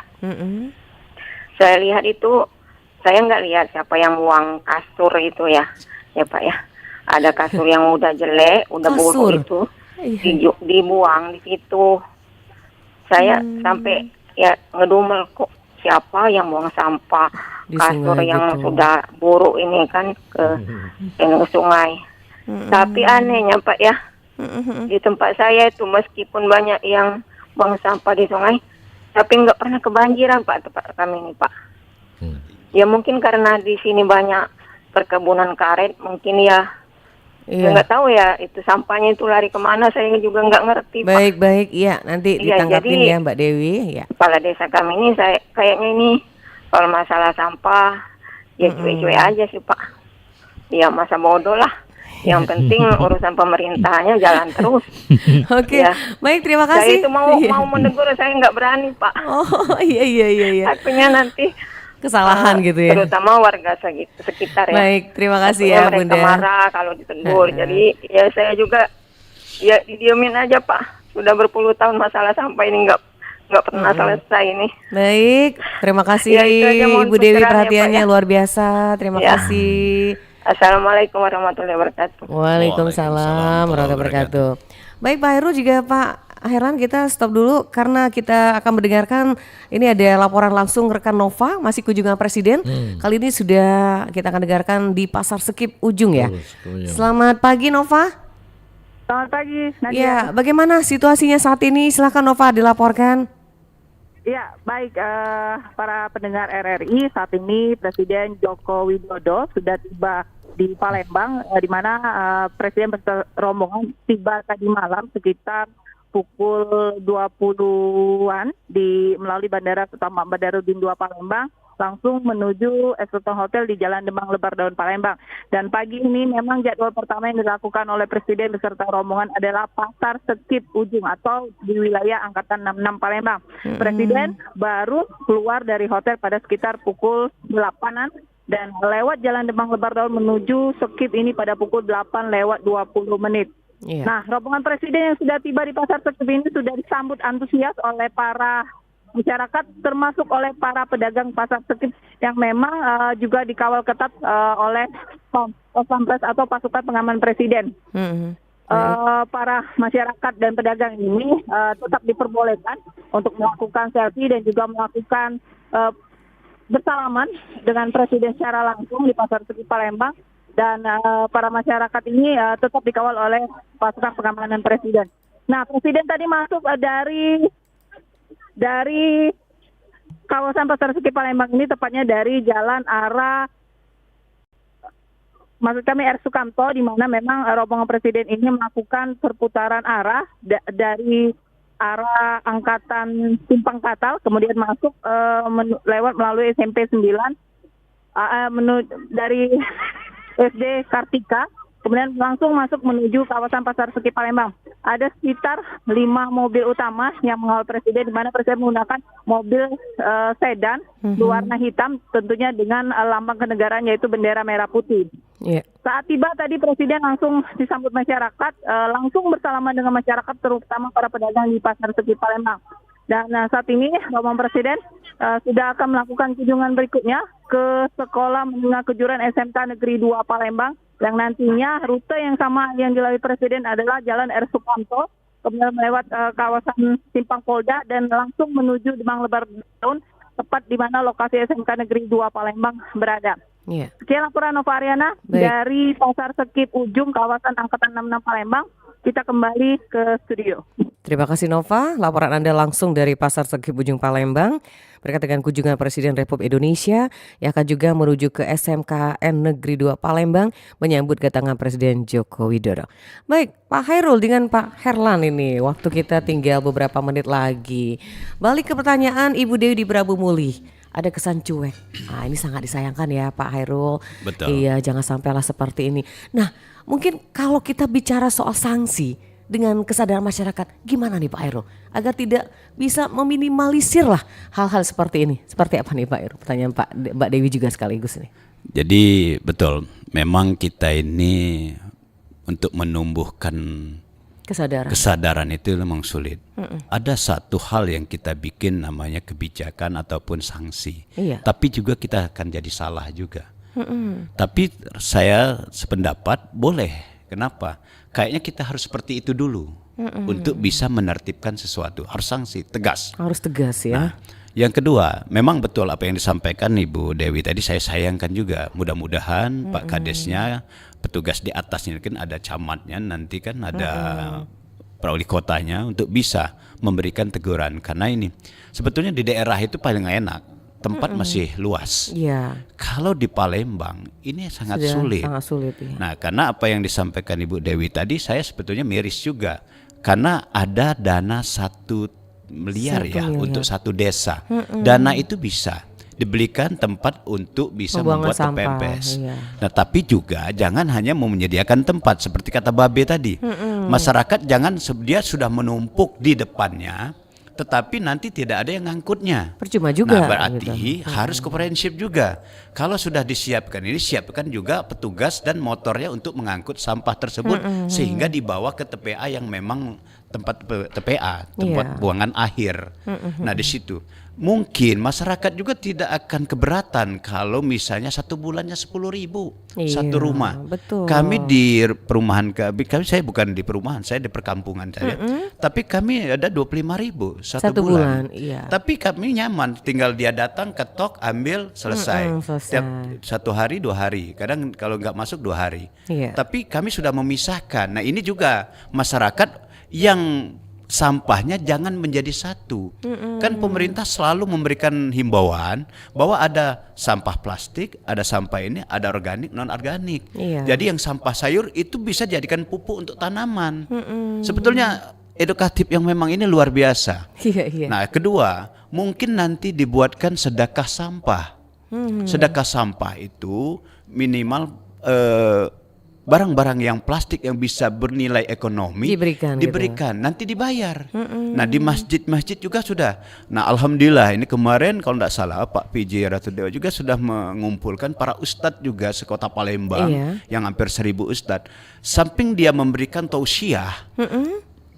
Saya lihat itu, saya nggak lihat siapa yang buang kasur itu ya Pak ya. Ada kasur yang udah jelek, udah buruk itu dibuang di situ. Saya sampai ya ngedumel kok siapa yang buang sampah
Di
kasur
sungai
yang
gitu.
sudah buruk ini kan ke sungai. Tapi anehnya Pak ya, di tempat saya itu meskipun banyak yang buang sampah di sungai, tapi nggak pernah kebanjiran Pak tempat kami ini Pak. Ya mungkin karena di sini banyak perkebunan karet, mungkin ya.
Iya.
Nggak tahu ya itu sampahnya itu lari kemana, saya juga nggak ngerti Pak.
Baik, iya nanti
Iya,
ditanggapin
jadi-
ya Mbak Dewi ya.
Kepala desa kami ini saya kayaknya ini kalau masalah sampah ya cuek-cuek aja sih Pak. Ya masa bodoh lah. Yang penting urusan pemerintahnya jalan terus.
Oke,
Ya.
baik terima
Saya
kasih.
itu mau menegur saya nggak berani Pak.
Oh iya.
Takutnya nanti
Kesalahan gitu ya.
terutama warga sekitar ya.
Baik, terima kasih
Takutnya
ya
mereka
Bunda.
marah kalau ditegur. Jadi ya saya juga ya didiemin aja Pak. Sudah berpuluh tahun masalah sampah ini nggak pernah selesai ini.
Baik, terima kasih
Ya, itu aja, mohon
Ibu Dewi
pencerahannya,
perhatiannya
Pak, ya.
luar biasa. Terima
Ya.
kasih.
Assalamualaikum warahmatullahi wabarakatuh.
Waalaikumsalam warahmatullahi wabarakatuh. Baik Pak Heru juga Pak Herlan, kita stop dulu karena kita akan mendengarkan ini ada laporan langsung rekan Nova masih kunjungan Presiden. Kali ini sudah kita akan dengarkan di Pasar Sekip Ujung ya. Selamat pagi Nova.
Selamat pagi Nadia.
Ya, bagaimana situasinya saat ini? Silakan Nova dilaporkan.
Ya, baik para pendengar RRI, saat ini Presiden Joko Widodo sudah tiba di Palembang, di mana Presiden beserta rombongan tiba tadi malam sekitar pukul 20-an melalui Bandara Sultan Badarudin II Palembang langsung menuju Excelsior Hotel di Jalan Demang Lebar Daun Palembang. Dan pagi ini memang jadwal pertama yang dilakukan oleh Presiden beserta rombongan adalah Pasar Sekip Ujung atau di wilayah Angkatan 66 Palembang. Presiden baru keluar dari hotel pada sekitar pukul 8-an dan lewat Jalan Demang Lebar Daun menuju Sekip ini pada pukul 8:20. Nah, rombongan Presiden yang sudah tiba di Pasar Sekip ini sudah disambut antusias oleh para masyarakat, termasuk oleh para pedagang Pasar Sekip yang memang juga dikawal ketat oleh Pampres atau pasukan pengaman Presiden. Para masyarakat dan pedagang ini tetap diperbolehkan untuk melakukan selfie dan juga melakukan bersalaman dengan Presiden secara langsung di Pasar Sekip Palembang. Dan para masyarakat ini tetap dikawal oleh pasukan pengamanan Presiden. Nah, Presiden tadi masuk dari kawasan Pasar Sekip Palembang ini, tepatnya dari jalan arah, maksud kami R. Sukamto, di mana memang rombongan Presiden ini melakukan perputaran arah dari arah Angkatan Simpang Katal, kemudian masuk lewat melalui SMP 9 dari SD Kartika, kemudian langsung masuk menuju kawasan Pasar Sekip Palembang. Ada sekitar 5 mobil utama yang mengawal Presiden, di mana Presiden menggunakan mobil sedan berwarna hitam, tentunya dengan lambang kenegaraan yaitu bendera merah putih. Saat tiba tadi Presiden langsung disambut masyarakat, langsung bersalaman dengan masyarakat, terutama para pedagang di Pasar Sekip Palembang. Dan saat ini rombongan Presiden sudah akan melakukan kunjungan berikutnya ke Sekolah Menengah Kejuruan SMK Negeri 2 Palembang, yang nantinya rute yang sama yang dilalui Presiden adalah Jalan R. Sukamto, kemudian melewat kawasan Simpang Polda dan langsung menuju Demang Lebar Daun, tepat di mana lokasi SMK Negeri 2 Palembang berada. Sekian laporan Nova Ariana dari Pasar Sekip Ujung kawasan Angkatan 66 Palembang. Kita kembali ke studio.
Terima kasih Nova, laporan Anda langsung dari Pasar Sekip Ujung Palembang berkaitan dengan kunjungan Presiden Republik Indonesia yang akan juga menuju ke SMKN Negeri 2 Palembang menyambut kedatangan Presiden Joko Widodo. Baik, Pak Hairul dengan Pak Herlan ini, waktu kita tinggal beberapa menit lagi. Balik ke pertanyaan Ibu Dewi di Prabu Muli. Ada kesan cuek. Ini sangat disayangkan ya Pak Hairul.
Betul.
Iya, jangan sampailah seperti ini. Nah, mungkin kalau kita bicara soal sanksi dengan kesadaran masyarakat, gimana nih Pak Hairul? Agar tidak bisa meminimalisir lah hal-hal seperti ini. Seperti apa nih Pak Hairul? Pertanyaan Mbak Dewi juga sekaligus nih.
Jadi betul, memang kita ini untuk menumbuhkan kesadaran itu memang sulit. Ada satu hal yang kita bikin namanya kebijakan ataupun sanksi. Tapi juga kita akan jadi salah juga. Tapi saya sependapat boleh. Kenapa? Kayaknya kita harus seperti itu dulu untuk bisa menertibkan sesuatu. Harus sanksi, tegas.
Harus tegas ya.
Nah, yang kedua, memang betul apa yang disampaikan Ibu Dewi tadi, saya sayangkan juga. Mudah-mudahan Pak Kadesnya, petugas di atasnya kan ada camatnya, nanti kan ada wali kotanya untuk bisa memberikan teguran. Karena ini sebetulnya di daerah itu paling enak, tempat masih luas. Kalau di Palembang ini sangat sulit.
Sangat sulit ya.
Nah, karena apa yang disampaikan Ibu Dewi tadi, saya sebetulnya miris juga. Karena ada dana 1 miliar untuk satu desa. Dana itu bisa dibelikan tempat untuk bisa membuat TPS. Nah, tapi juga jangan hanya menyediakan tempat seperti kata Babe tadi. Masyarakat jangan dia sudah menumpuk di depannya, tetapi nanti tidak ada yang ngangkutnya.
Percuma juga.
Nah, berarti harus komprehensif juga. Kalau sudah disiapkan ini, siapkan juga petugas dan motornya untuk mengangkut sampah tersebut sehingga dibawa ke TPA yang memang tempat TPA, tempat buangan akhir. Nah di situ mungkin masyarakat juga tidak akan keberatan kalau misalnya satu bulannya 10.000 satu rumah.
Betul.
Kami di perumahan kami, saya bukan di perumahan, saya di perkampungan saya. Tapi kami ada 25.000 satu bulan.
Iya.
Tapi kami nyaman, tinggal dia datang, ketok, ambil, selesai. Tiap 1 hari 2 hari, kadang kalau nggak masuk 2 hari.
Iya.
Tapi kami sudah memisahkan. Nah ini juga masyarakat yang sampahnya jangan menjadi satu. Kan pemerintah selalu memberikan himbauan bahwa ada sampah plastik, ada sampah ini, ada organik, non organik. Jadi yang sampah sayur itu bisa jadikan pupuk untuk tanaman. Sebetulnya edukatif yang memang ini luar biasa. Nah kedua, mungkin nanti dibuatkan sedekah sampah. Sedekah sampah itu minimal barang-barang yang plastik yang bisa bernilai ekonomi diberikan, gitu. Nanti dibayar. Nah di masjid-masjid juga sudah. Nah alhamdulillah ini kemarin kalau tidak salah Pak PJ Ratu Dewa juga sudah mengumpulkan para ustadz juga sekota Palembang yang hampir 1.000 ustadz. Samping dia memberikan tausiah,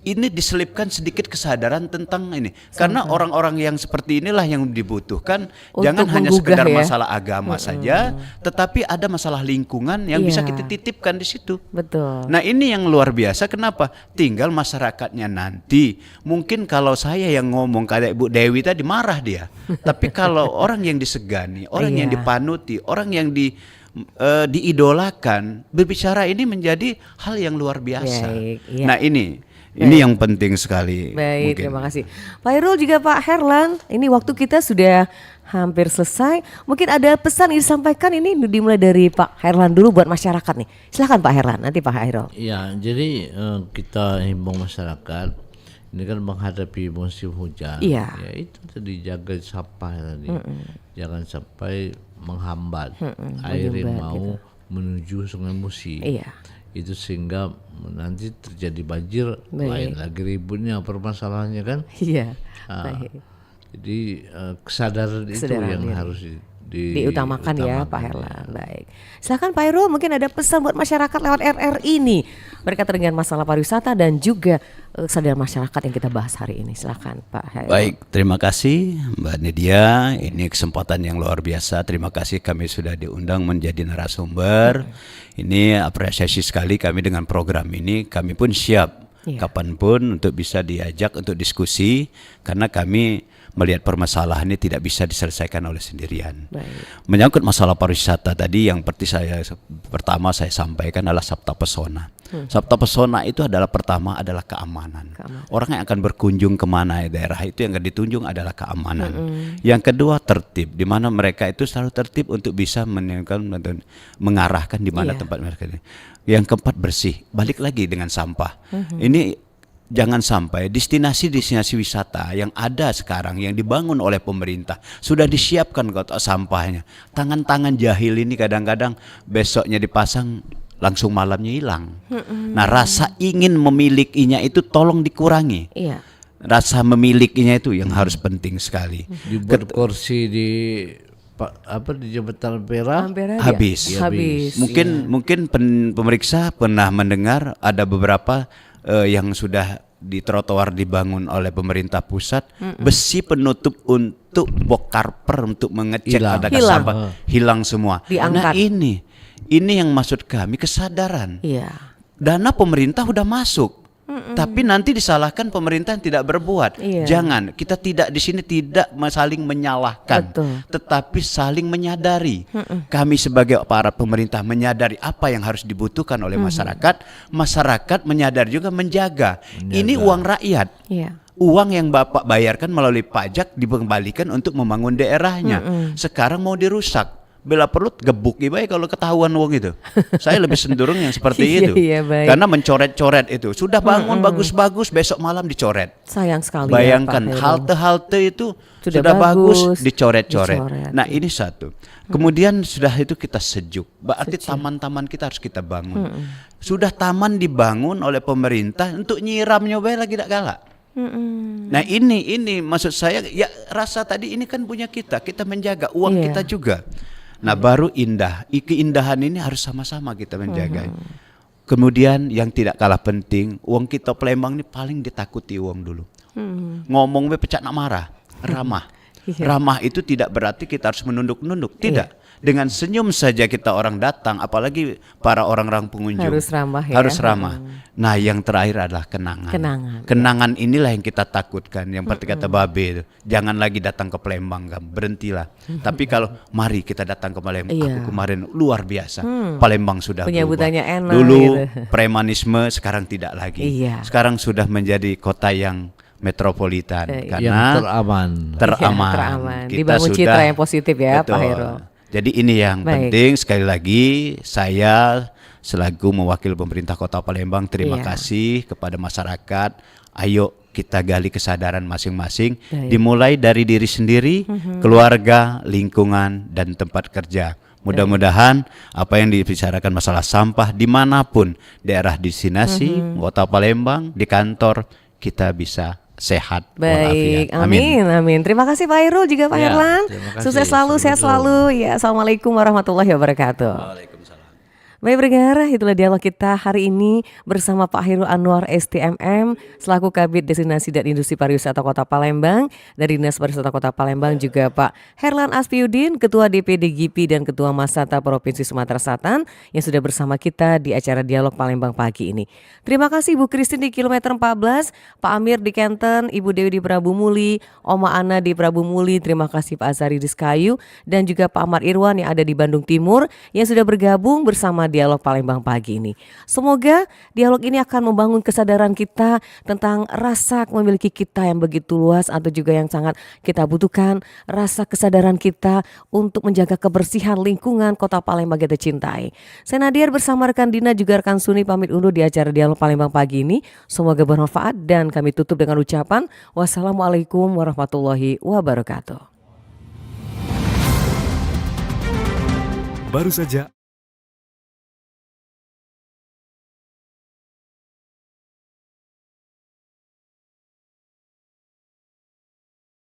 ini diselipkan sedikit kesadaran tentang ini. Karena orang-orang yang seperti inilah yang dibutuhkan. Untuk jangan hanya sekedar masalah agama saja, tetapi ada masalah lingkungan yang bisa kita titipkan di situ.
Betul.
Nah ini yang luar biasa. Kenapa? Tinggal masyarakatnya nanti. Mungkin kalau saya yang ngomong kayak Ibu Dewi tadi marah dia. Tapi kalau orang yang disegani, orang yang dipanuti, orang yang diidolakan, berbicara ini menjadi hal yang luar biasa. Nah ini yang penting sekali.
Baik,
mungkin.
Terima kasih Pak Hairul, juga Pak Herlan. Ini waktu kita sudah hampir selesai. Mungkin ada pesan yang disampaikan, ini dimulai dari Pak Herlan dulu buat masyarakat nih. Silakan Pak Herlan, nanti Pak Hairul.
Ya, jadi kita himbau masyarakat ini kan menghadapi musim hujan. Ya itu tadi, jaga sampah tadi. Jangan sampai menghambat air yang mau menuju Sungai Musi. Itu sehingga nanti terjadi banjir, lain lagi ributnya permasalahannya kan. Jadi kesadaran itu yang harus
diutamakan ya Pak Herlan. Baik, silakan Pak Hairul, mungkin ada pesan buat masyarakat lewat RRI ini berkaitan dengan masalah pariwisata dan juga kesadaran masyarakat yang kita bahas hari ini. Silakan Pak Hairul.
Baik, terima kasih Mbak Nidia. Ini kesempatan yang luar biasa. Terima kasih kami sudah diundang menjadi narasumber. Ini apresiasi sekali kami dengan program ini. Kami pun siap kapanpun untuk bisa diajak untuk diskusi, karena kami melihat permasalahan ini tidak bisa diselesaikan oleh sendirian. Menyangkut masalah pariwisata tadi, yang pertama saya sampaikan adalah Sabta Pesona. Sabta Pesona itu adalah pertama adalah keamanan. Orang yang akan berkunjung kemana daerah itu yang akan ditunjung adalah keamanan. Yang kedua tertib, di mana mereka itu selalu tertib untuk bisa mengarahkan di mana tempat mereka ini. Yang keempat bersih, balik lagi dengan sampah. Ini jangan sampai destinasi-destinasi wisata yang ada sekarang yang dibangun oleh pemerintah sudah disiapkan kotak sampahnya. Tangan-tangan jahil ini kadang-kadang besoknya dipasang langsung malamnya hilang. Nah rasa ingin memilikinya itu tolong dikurangi. Rasa memilikinya itu yang harus penting sekali.
Dibuat kursi di Jembatan Ampera
habis. Mungkin pemeriksa pernah mendengar ada beberapa yang sudah di trotoar dibangun oleh pemerintah pusat, besi penutup untuk bokkarper untuk mengecek ada sampah hilang semua.
Diangkat.
Nah ini yang maksud kami kesadaran. Dana pemerintah udah masuk. Tapi nanti disalahkan pemerintah yang tidak berbuat. Jangan, kita tidak di sini tidak saling menyalahkan, tetapi saling menyadari. Kami sebagai para pemerintah menyadari apa yang harus dibutuhkan oleh masyarakat. Masyarakat menyadari juga menjaga. Ini uang rakyat. Uang yang Bapak bayarkan melalui pajak dikembalikan untuk membangun daerahnya. Sekarang mau dirusak. Bela perut gebuk ibarat kalau ketahuan uang itu. Saya lebih cenderung yang seperti itu. Karena mencoret-coret itu. Sudah bangun bagus-bagus, besok malam dicoret.
Sayang sekali.
Bayangkan halte-halte itu sudah bagus dicoret-coret. Nah ini satu. Kemudian sudah itu kita sejuk. Berarti taman-taman kita harus kita bangun. Sudah taman dibangun oleh pemerintah untuk nyiramnya lagi tidak galak. Nah ini maksud saya, ya rasa tadi ini kan punya kita menjaga uang kita juga. Nah baru indah, keindahan ini harus sama-sama kita menjaga. Kemudian yang tidak kalah penting, uang kita Palembang ini paling ditakuti uang dulu. Ngomong be pecah nak marah, ramah. Ramah itu tidak berarti kita harus menunduk-nunduk, tidak. Dengan senyum saja kita orang datang, apalagi para orang-orang pengunjung.
Harus ramah ya.
Harus ramah. Nah, yang terakhir adalah kenangan. Kenangan inilah yang kita takutkan. Yang seperti kata Babe itu, jangan lagi datang ke Palembang, berhentilah. Tapi kalau mari kita datang ke Palembang, aku kemarin luar biasa. Palembang sudah
Penyebutannya
berubah.
enak
Dulu
gitu.
premanisme, sekarang tidak lagi. Sekarang sudah menjadi kota yang metropolitan karena
yang teraman.
Kita dibangun citra yang positif ya,
betul.
Pak Hero.
Jadi ini yang penting. Sekali lagi saya selaku mewakil pemerintah Kota Palembang terima kasih kepada masyarakat. Ayo kita gali kesadaran masing-masing, dimulai dari diri sendiri, keluarga, lingkungan, dan tempat kerja. Mudah-mudahan apa yang dibicarakan masalah sampah dimanapun daerah destinasi Kota Palembang, di kantor, kita bisa sehat
Baik,
walafiat.
amin. Terima kasih Pak Hairul juga Pak Herlan. Sukses selalu, sehat selalu. Ya, assalamualaikum warahmatullahi wabarakatuh.
Waalaikumsalam.
Baik pendengar, itulah dialog kita hari ini bersama Pak Hairul Anwar STMM selaku Kabid Destinasi dan Industri Pariwisata Kota Palembang, dari Dinas Pariwisata Kota Palembang, juga Pak Herlan Aspiudin, Ketua DPD GIPI dan Ketua Masata Provinsi Sumatera Selatan yang sudah bersama kita di acara Dialog Palembang pagi ini. Terima kasih Bu Christine di kilometer 14, Pak Amir di Kenten, Ibu Dewi di Prabu Muli, Oma Ana di Prabu Muli, terima kasih Pak Azari di Sekayu, dan juga Pak Ahmad Irwan yang ada di Bandung Timur yang sudah bergabung bersama Dialog Palembang pagi ini. Semoga dialog ini akan membangun kesadaran kita tentang rasa memiliki kita yang begitu luas atau juga yang sangat kita butuhkan, rasa kesadaran kita untuk menjaga kebersihan lingkungan Kota Palembang kita cintai. Saya Nadir bersama rekan Dina juga rekan Suni pamit undur di acara Dialog Palembang pagi ini. Semoga bermanfaat dan kami tutup dengan ucapan wassalamualaikum warahmatullahi wabarakatuh.
Baru saja